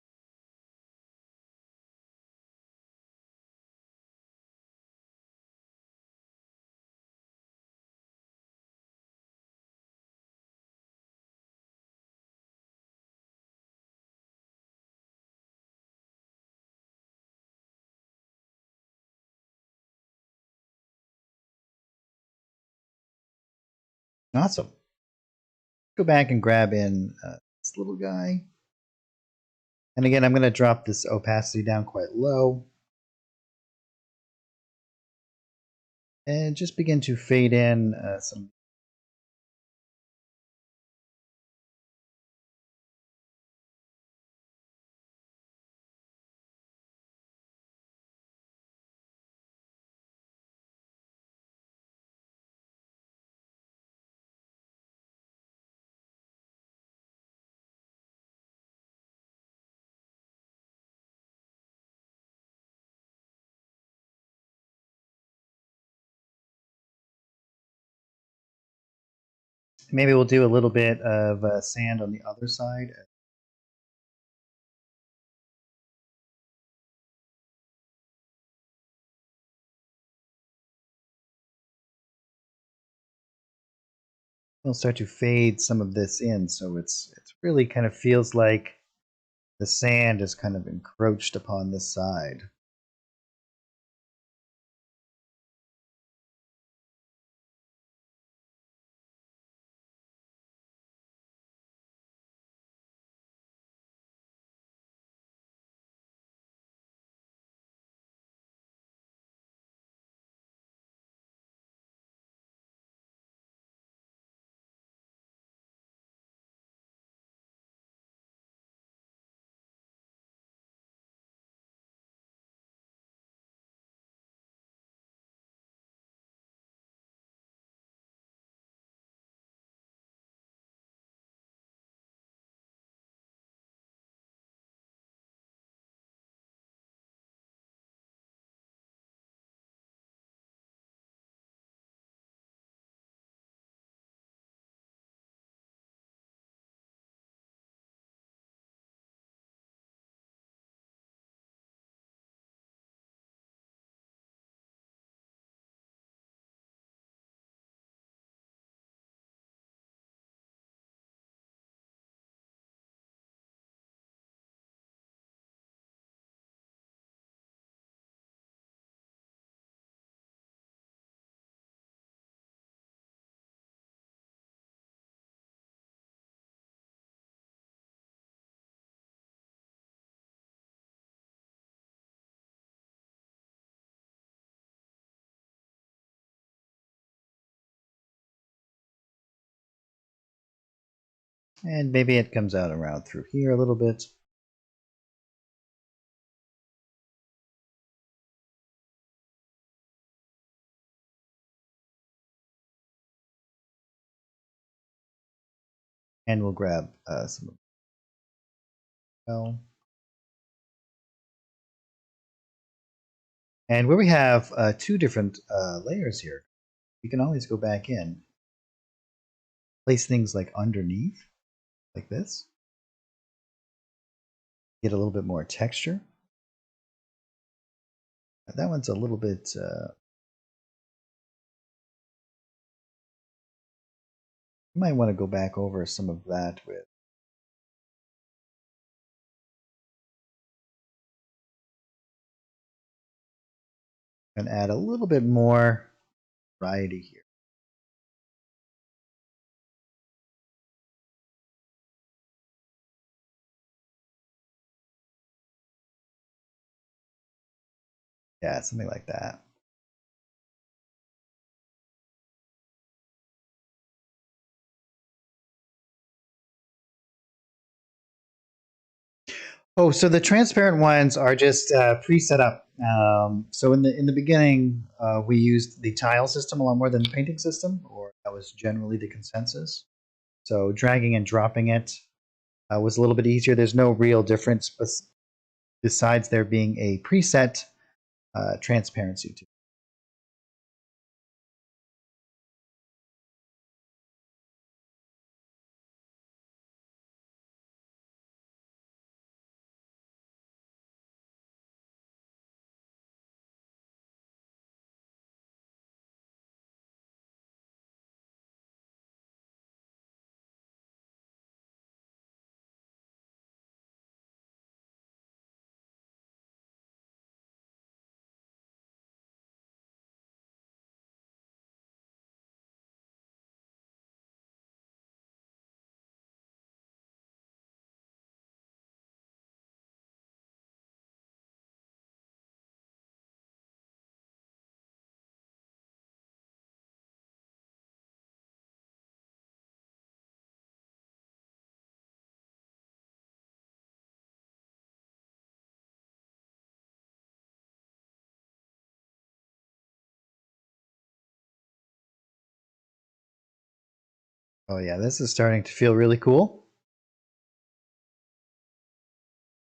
Awesome. Go back and grab in this little guy. And again, I'm going to drop this opacity down quite low. And just begin to fade in some. Maybe we'll do a little bit of sand on the other side. We'll start to fade some of this in, so it's really kind of feels like the sand is kind of encroached upon this side. And maybe it comes out around through here a little bit. And we'll grab some. well. And where we have two different layers here, you can always go back in, place things like underneath, like this, get a little bit more texture. That one's a little bit, you might want to go back over some of that with, and add a little bit more variety here. Yeah, something like that. Oh, so the transparent ones are just pre-set up. So in the beginning, we used the tile system a lot more than the painting system, or that was generally the consensus. So dragging and dropping it was a little bit easier. There's no real difference besides there being a preset transparency to it. Oh yeah, this is starting to feel really cool.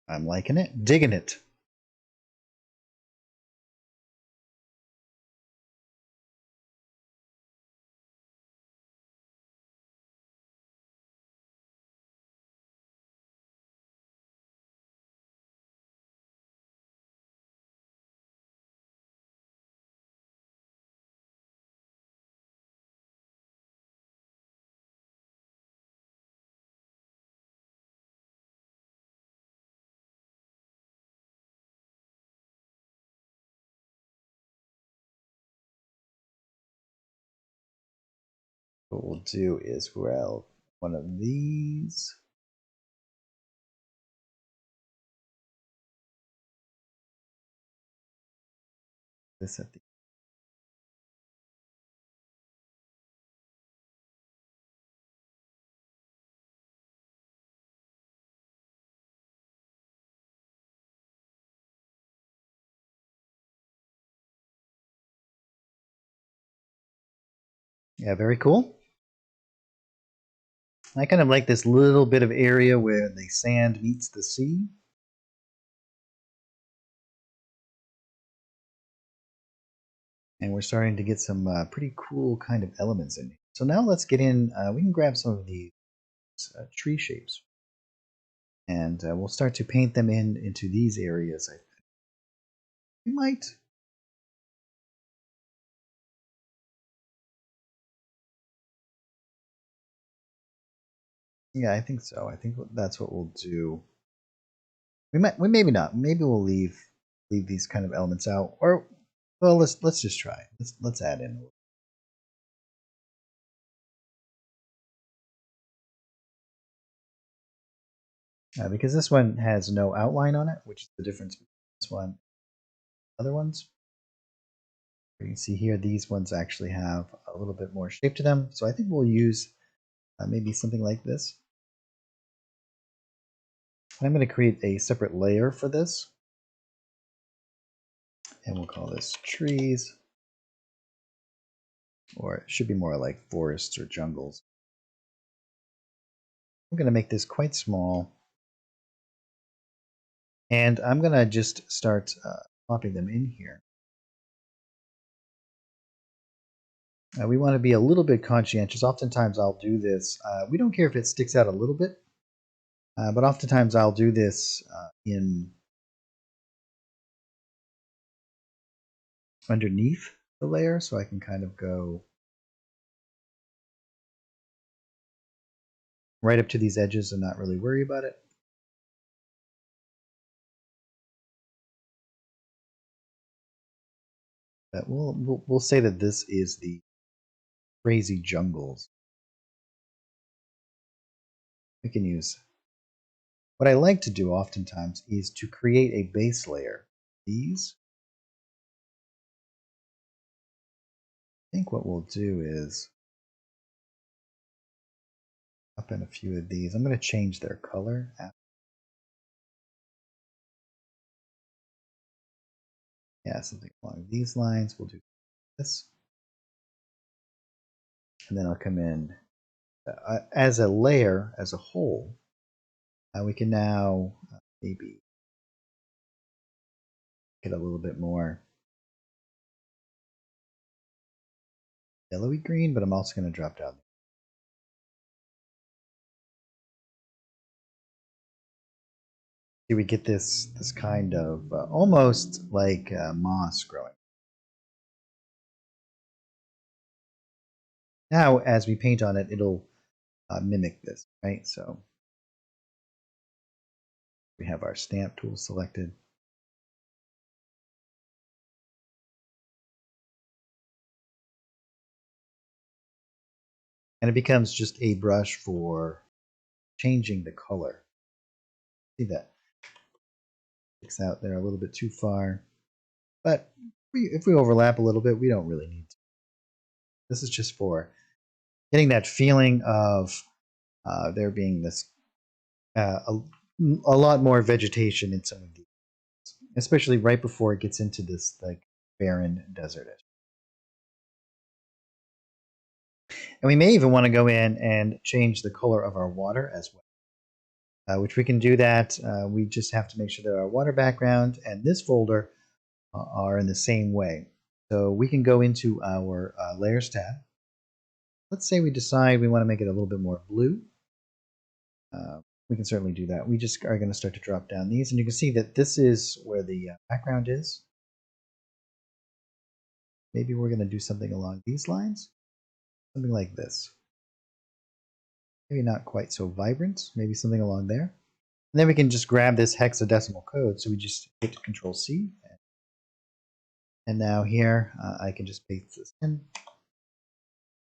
I'm liking it, digging it. What we'll do is grab one of these. This at the yeah, very cool. I kind of like this little bit of area where the sand meets the sea. And we're starting to get some pretty cool kind of elements in here. So now let's get in, we can grab some of these tree shapes. And we'll start to paint them into these areas. I think we might. Yeah, I think so. I think that's what we'll do. We maybe not. Maybe we'll leave these kind of elements out. Or well, let's just try. Let's add in. Because this one has no outline on it, which is the difference between this one and other ones. You can see here, these ones actually have a little bit more shape to them. So I think we'll use maybe something like this. I'm going to create a separate layer for this. And we'll call this trees. Or it should be more like forests or jungles. I'm going to make this quite small. And I'm going to just start plopping them in here. We want to be a little bit conscientious. Oftentimes I'll do this. We don't care if it sticks out a little bit, but oftentimes I'll do this in underneath the layer, so I can kind of go right up to these edges and not really worry about it. But we'll say that this is the crazy jungles. We can use. What I like to do oftentimes is to create a base layer. These. I think what we'll do is up in a few of these. I'm going to change their color. Yeah, something along these lines. We'll do this. And then I'll come in as a layer, as a whole. We can now maybe get a little bit more yellowy green, but I'm also going to drop down. Here we get this kind of almost like moss growing. Now, as we paint on it, it'll mimic this, right? So we have our stamp tool selected. And it becomes just a brush for changing the color. See that? Sticks out there a little bit too far. But if we overlap a little bit, we don't really need to. This is just for getting that feeling of there being this a lot more vegetation in some of these, especially right before it gets into this like barren desert. And we may even want to go in and change the color of our water as well, which we can do that. We just have to make sure that our water background and this folder are in the same way. So we can go into our Layers tab. Let's say we decide we want to make it a little bit more blue. We can certainly do that. We just are going to start to drop down these, and you can see that this is where the background is. Maybe we're going to do something along these lines, something like this. Maybe not quite so vibrant, maybe something along there. And then we can just grab this hexadecimal code. So we just hit Control C. And now here, I can just paste this in,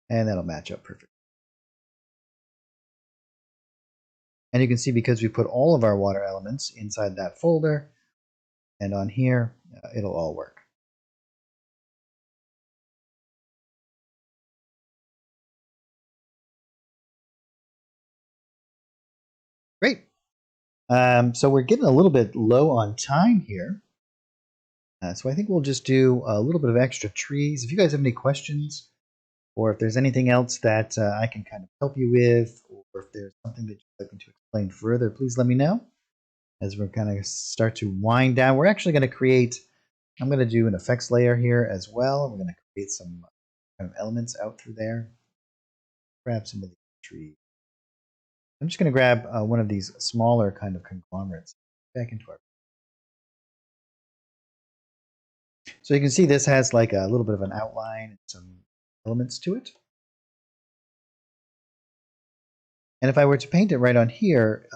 and that'll match up perfectly. And you can see because we put all of our water elements inside that folder and on here, it'll all work. Great. So we're getting a little bit low on time here. So I think we'll just do a little bit of extra trees. If you guys have any questions, or if there's anything else that I can kind of help you with, or if there's something that you'd like me to explain further, please let me know. As we're kind of start to wind down, we're actually going to create, I'm going to do an effects layer here as well. We're going to create some kind of elements out through there. Grab some of the trees. I'm just going to grab one of these smaller kind of conglomerates back into our. So you can see this has like a little bit of an outline and some elements to it. And if I were to paint it right on here,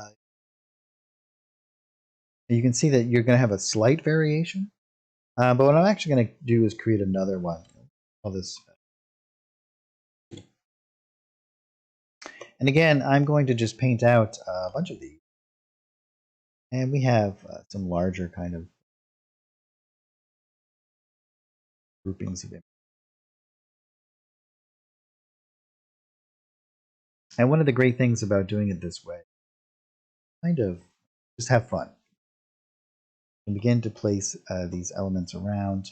you can see that you're going to have a slight variation. But what I'm actually going to do is create another one. Call this. And again, I'm going to just paint out a bunch of these. And we have some larger kind of groupings of it. And one of the great things about doing it this way, kind of just have fun. And begin to place these elements around.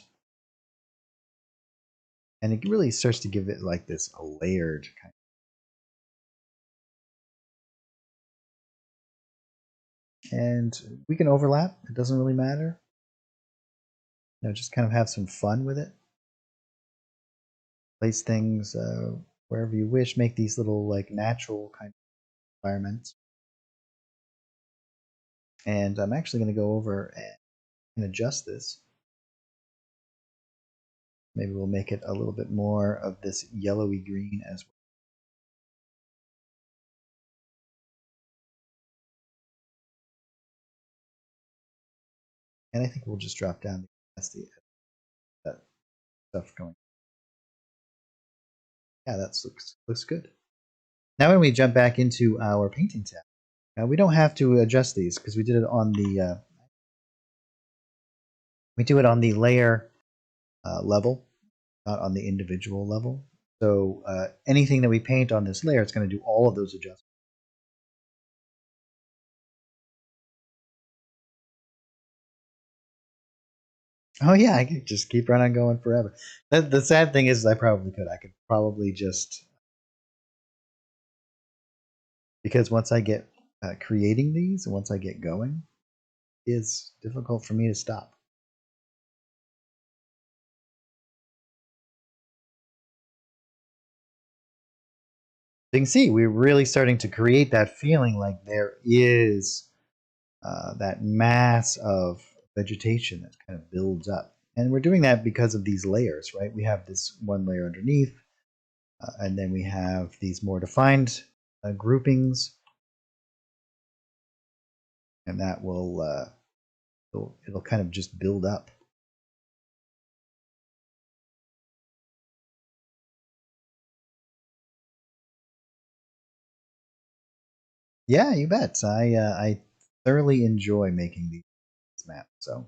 And it really starts to give it like this a layered kind of. And we can overlap. It doesn't really matter. Just kind of have some fun with it. Place things wherever you wish. Make these little like natural kind of environments. And I'm actually going to go over and adjust this. Maybe we'll make it a little bit more of this yellowy green as well. And I think we'll just drop down the that stuff going. Yeah, that looks good. Now when we jump back into our painting tab, we don't have to adjust these because we did it on the we do it on the layer level, not on the individual level. So anything that we paint on this layer, it's going to do all of those adjustments. Oh yeah, I could just keep right on going forever. The sad thing is I probably could. I could probably just, because once I get creating these and once I get going, it's difficult for me to stop. You can see we're really starting to create that feeling like there is that mass of vegetation that kind of builds up. And we're doing that because of these layers, right? We have this one layer underneath, and then we have these more defined groupings, and that will it'll kind of just build up. Yeah, you bet. I thoroughly enjoy making these maps, so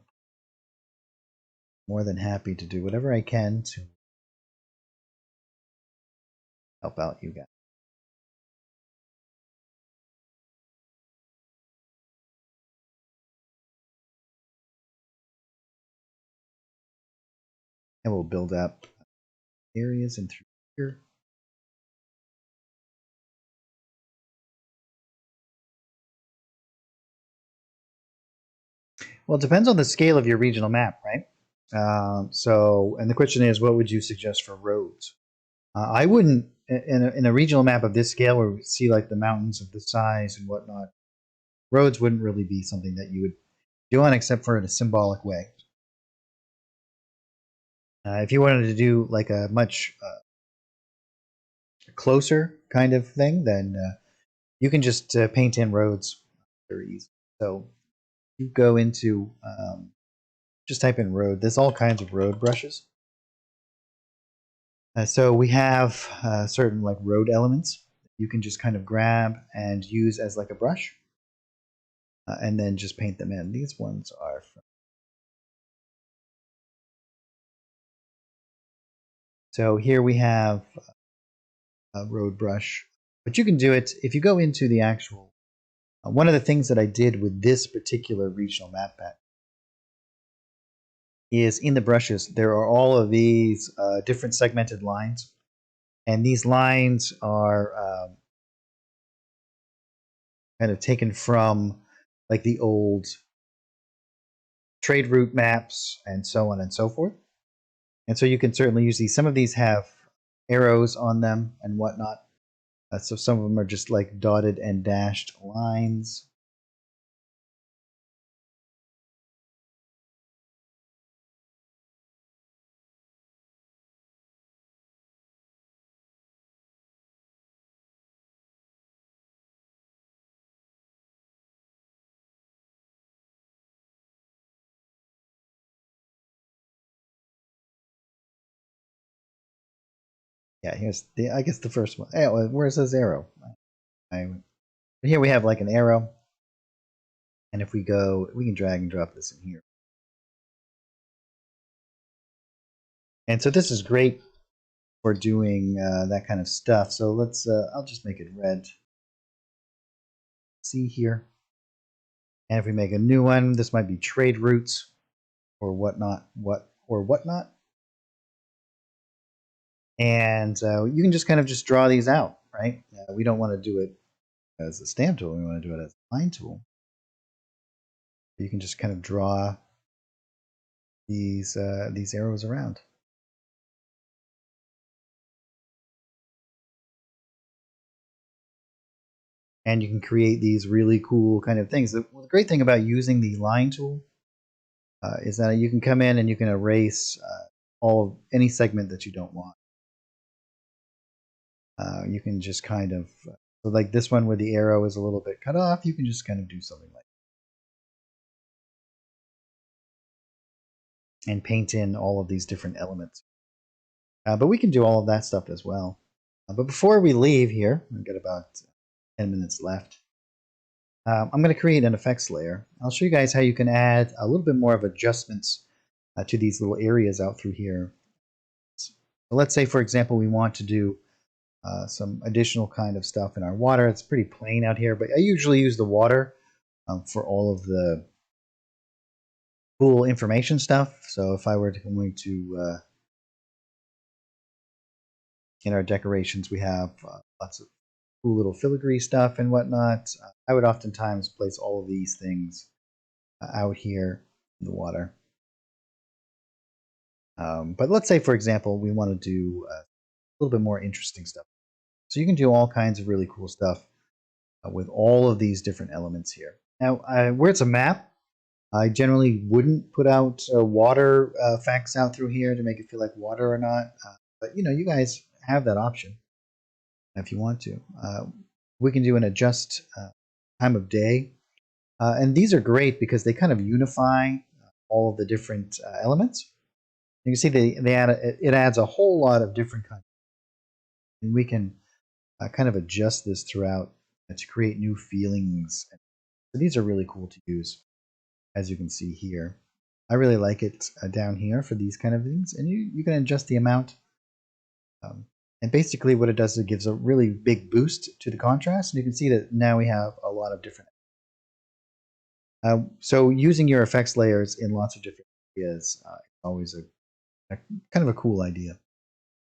more than happy to do whatever I can to help out you guys. And we'll build up areas and through here. Well, it depends on the scale of your regional map, right? And the question is, what would you suggest for roads? I wouldn't, in a regional map of this scale where we see like the mountains of this size and whatnot, roads wouldn't really be something that you would do on except for in a symbolic way. If you wanted to do like a much closer kind of thing, then you can just paint in roads very easy. So you go into just type in road. There's all kinds of road brushes. So we have certain like road elements you can just kind of grab and use as like a brush, and then just paint them in. These ones are from. So here we have a road brush, but you can do it if you go into the actual. One of the things that I did with this particular regional map pack is in the brushes there are all of these different segmented lines, and these lines are kind of taken from like the old trade route maps and so on and so forth. And so you can certainly use these. Some of these have arrows on them and whatnot. So some of them are just like dotted and dashed lines. Yeah, here's the, I guess the first one. Oh, where it says arrow. Here we have like an arrow. And if we go, we can drag and drop this in here. And so this is great for doing that kind of stuff. So let's, I'll just make it red. See here. And if we make a new one, this might be trade routes or whatnot, whatnot. And you can just kind of just draw these out, right? We don't want to do it as a stamp tool. We want to do it as a line tool. You can just kind of draw these arrows around. And you can create these really cool kind of things. The great thing about using the line tool is that you can come in and you can erase any segment that you don't want. You can just kind of, so like this one where the arrow is a little bit cut off, you can just kind of do something like that and paint in all of these different elements. But we can do all of that stuff as well. But before we leave here, we've got about 10 minutes left. I'm going to create an effects layer. I'll show you guys how you can add a little bit more of adjustments to these little areas out through here. So let's say, for example, we want to do some additional kind of stuff in our water. It's pretty plain out here, but I usually use the water for all of the cool information stuff. So if I were going to, in our decorations, we have lots of cool little filigree stuff and whatnot. I would oftentimes place all of these things out here in the water. But let's say, for example, we want to do a little bit more interesting stuff. So you can do all kinds of really cool stuff with all of these different elements here. Now, where it's a map, I generally wouldn't put out water effects out through here to make it feel like water or not. But you guys have that option if you want to. We can do an adjust time of day. And these are great because they kind of unify all of the different elements. You can see it adds a whole lot of different kinds. And we can kind of adjust this throughout to create new feelings. So these are really cool to use, as you can see here. I really like it down here for these kind of things. And you can adjust the amount. And basically what it does is it gives a really big boost to the contrast. And you can see that now we have a lot of different. So using your effects layers in lots of different areas is always a kind of a cool idea.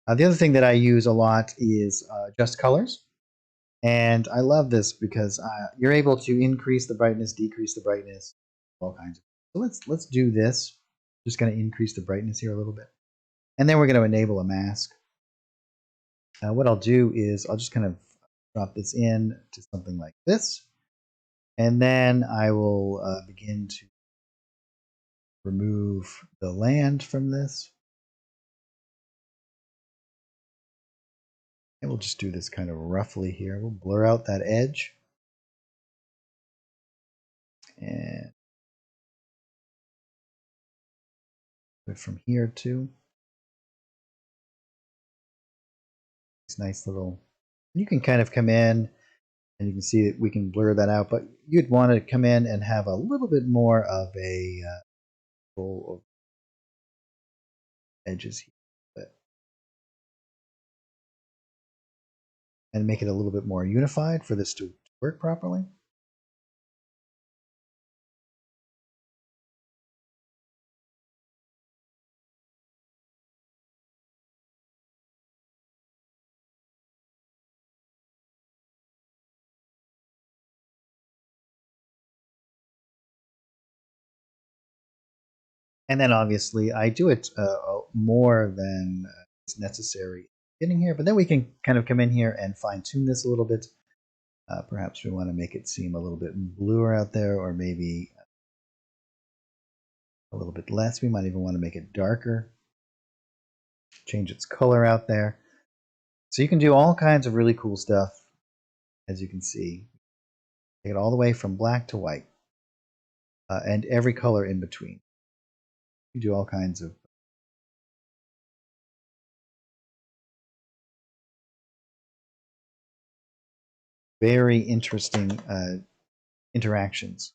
The other thing that I use a lot is adjust colors. And I love this because you're able to increase the brightness, decrease the brightness, all kinds of. So let's do this. Just going to increase the brightness here a little bit. And then we're going to enable a mask. What I'll do is I'll just kind of drop this in to something like this. And then I will begin to remove the land from this. And we'll just do this kind of roughly here. We'll blur out that edge. And do it from here too. It's nice little, you can kind of come in and you can see that we can blur that out, but you'd want to come in and have a little bit more of a control of edges here. And make it a little bit more unified for this to work properly. And then obviously I do it more than is necessary getting here, but then we can kind of come in here and fine tune this a little bit. Perhaps we want to make it seem a little bit bluer out there, or maybe a little bit less. We might even want to make it darker, change its color out there. So you can do all kinds of really cool stuff, as you can see. Take it all the way from black to white, and every color in between. You do all kinds of very interesting interactions.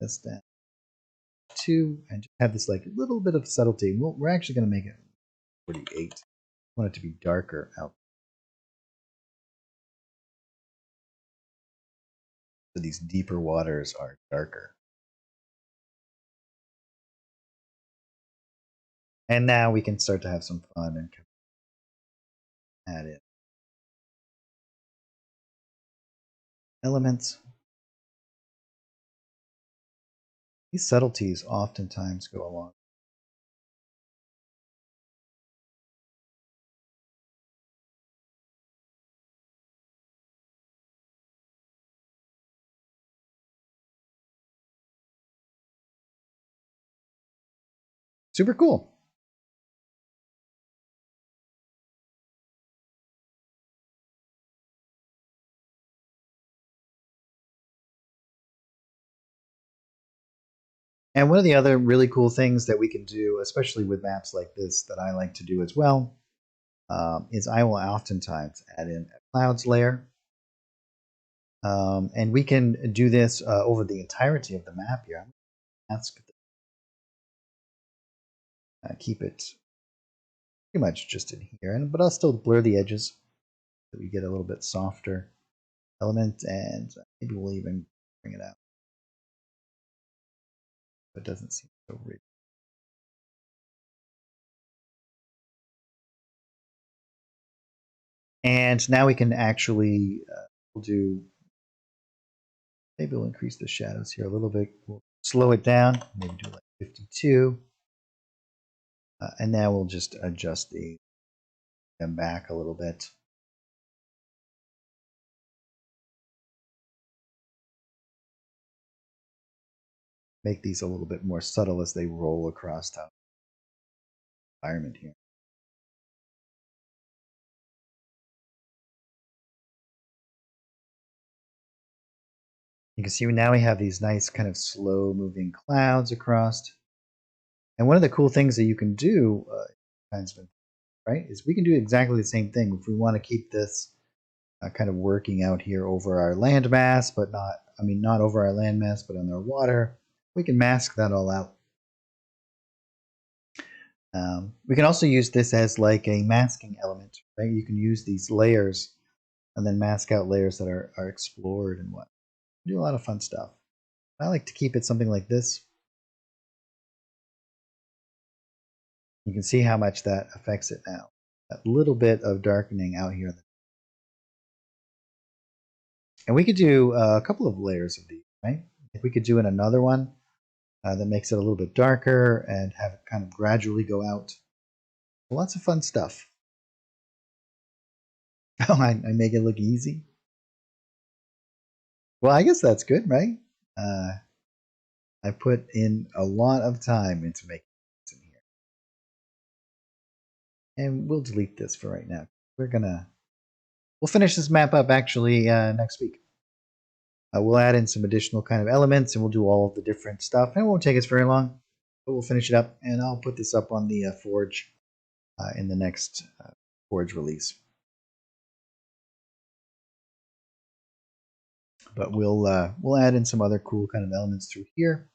That's that. Two, and just have this like a little bit of subtlety. We're actually going to make it 48. I want it to be darker out. So these deeper waters are darker. And now we can start to have some fun and add in elements. These subtleties oftentimes go along. Super cool. And one of the other really cool things that we can do, especially with maps like this, that I like to do as well, is I will oftentimes add in a clouds layer. And we can do this over the entirety of the map here. Keep it pretty much just in here, but I'll still blur the edges so we get a little bit softer element, and maybe we'll even bring it out. It doesn't seem so rich. And now we can actually do, maybe we'll increase the shadows here a little bit. We'll slow it down, maybe do like 52. And now we'll just adjust them back a little bit. Make these a little bit more subtle as they roll across the environment here. You can see now we have these nice kind of slow moving clouds across. And one of the cool things that you can do, right, is we can do exactly the same thing if we want to keep this kind of working out here over our landmass, but not over our landmass, but on our water. We can mask that all out. We can also use this as like a masking element, right? You can use these layers and then mask out layers that are explored and what. Do a lot of fun stuff. I like to keep it something like this. You can see how much that affects it now. That little bit of darkening out here. And we could do a couple of layers of these, right? If we could do in another one that makes it a little bit darker and have it kind of gradually go out. Lots of fun stuff. Oh, I make it look easy. Well, I guess that's good, right? I put in a lot of time into making this in here. And we'll delete this for right now. We'll finish this map up actually next week. We'll add in some additional kind of elements and we'll do all of the different stuff. And it won't take us very long, but we'll finish it up. And I'll put this up on the Forge in the next Forge release. But we'll add in some other cool kind of elements through here.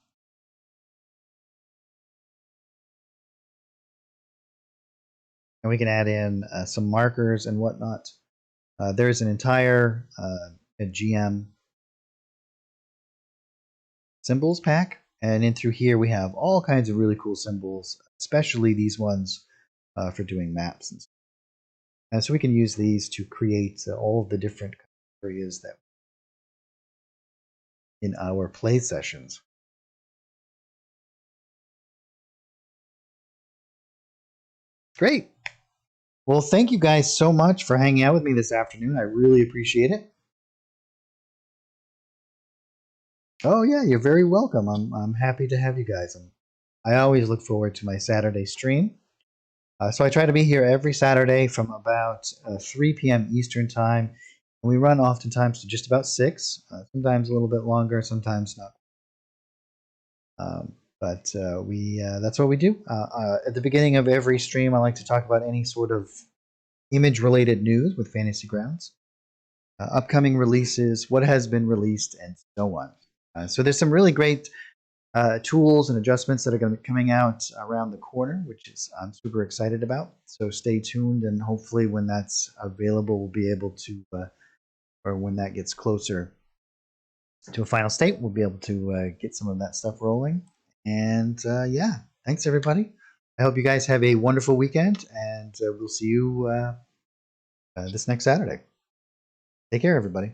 And we can add in some markers and whatnot. There's an entire GM symbols pack, and in through here we have all kinds of really cool symbols, especially these ones for doing maps. And so we can use these to create all of the different areas that in our play sessions. Great. Well, thank you guys so much for hanging out with me this afternoon. I really appreciate it. Oh yeah, you're very welcome. I'm happy to have you guys. I always look forward to my Saturday stream. So I try to be here every Saturday from about 3 p.m. Eastern time. And we run oftentimes to just about 6, sometimes a little bit longer, sometimes not. But that's what we do. At the beginning of every stream, I like to talk about any sort of image-related news with Fantasy Grounds, upcoming releases, what has been released, and so on. So there's some really great tools and adjustments that are going to be coming out around the corner, which I'm super excited about. So stay tuned, and hopefully when that's available, we'll be able to, or when that gets closer to a final state, we'll be able to get some of that stuff rolling. And yeah, thanks everybody. I hope you guys have a wonderful weekend, and we'll see you this next Saturday. Take care, everybody.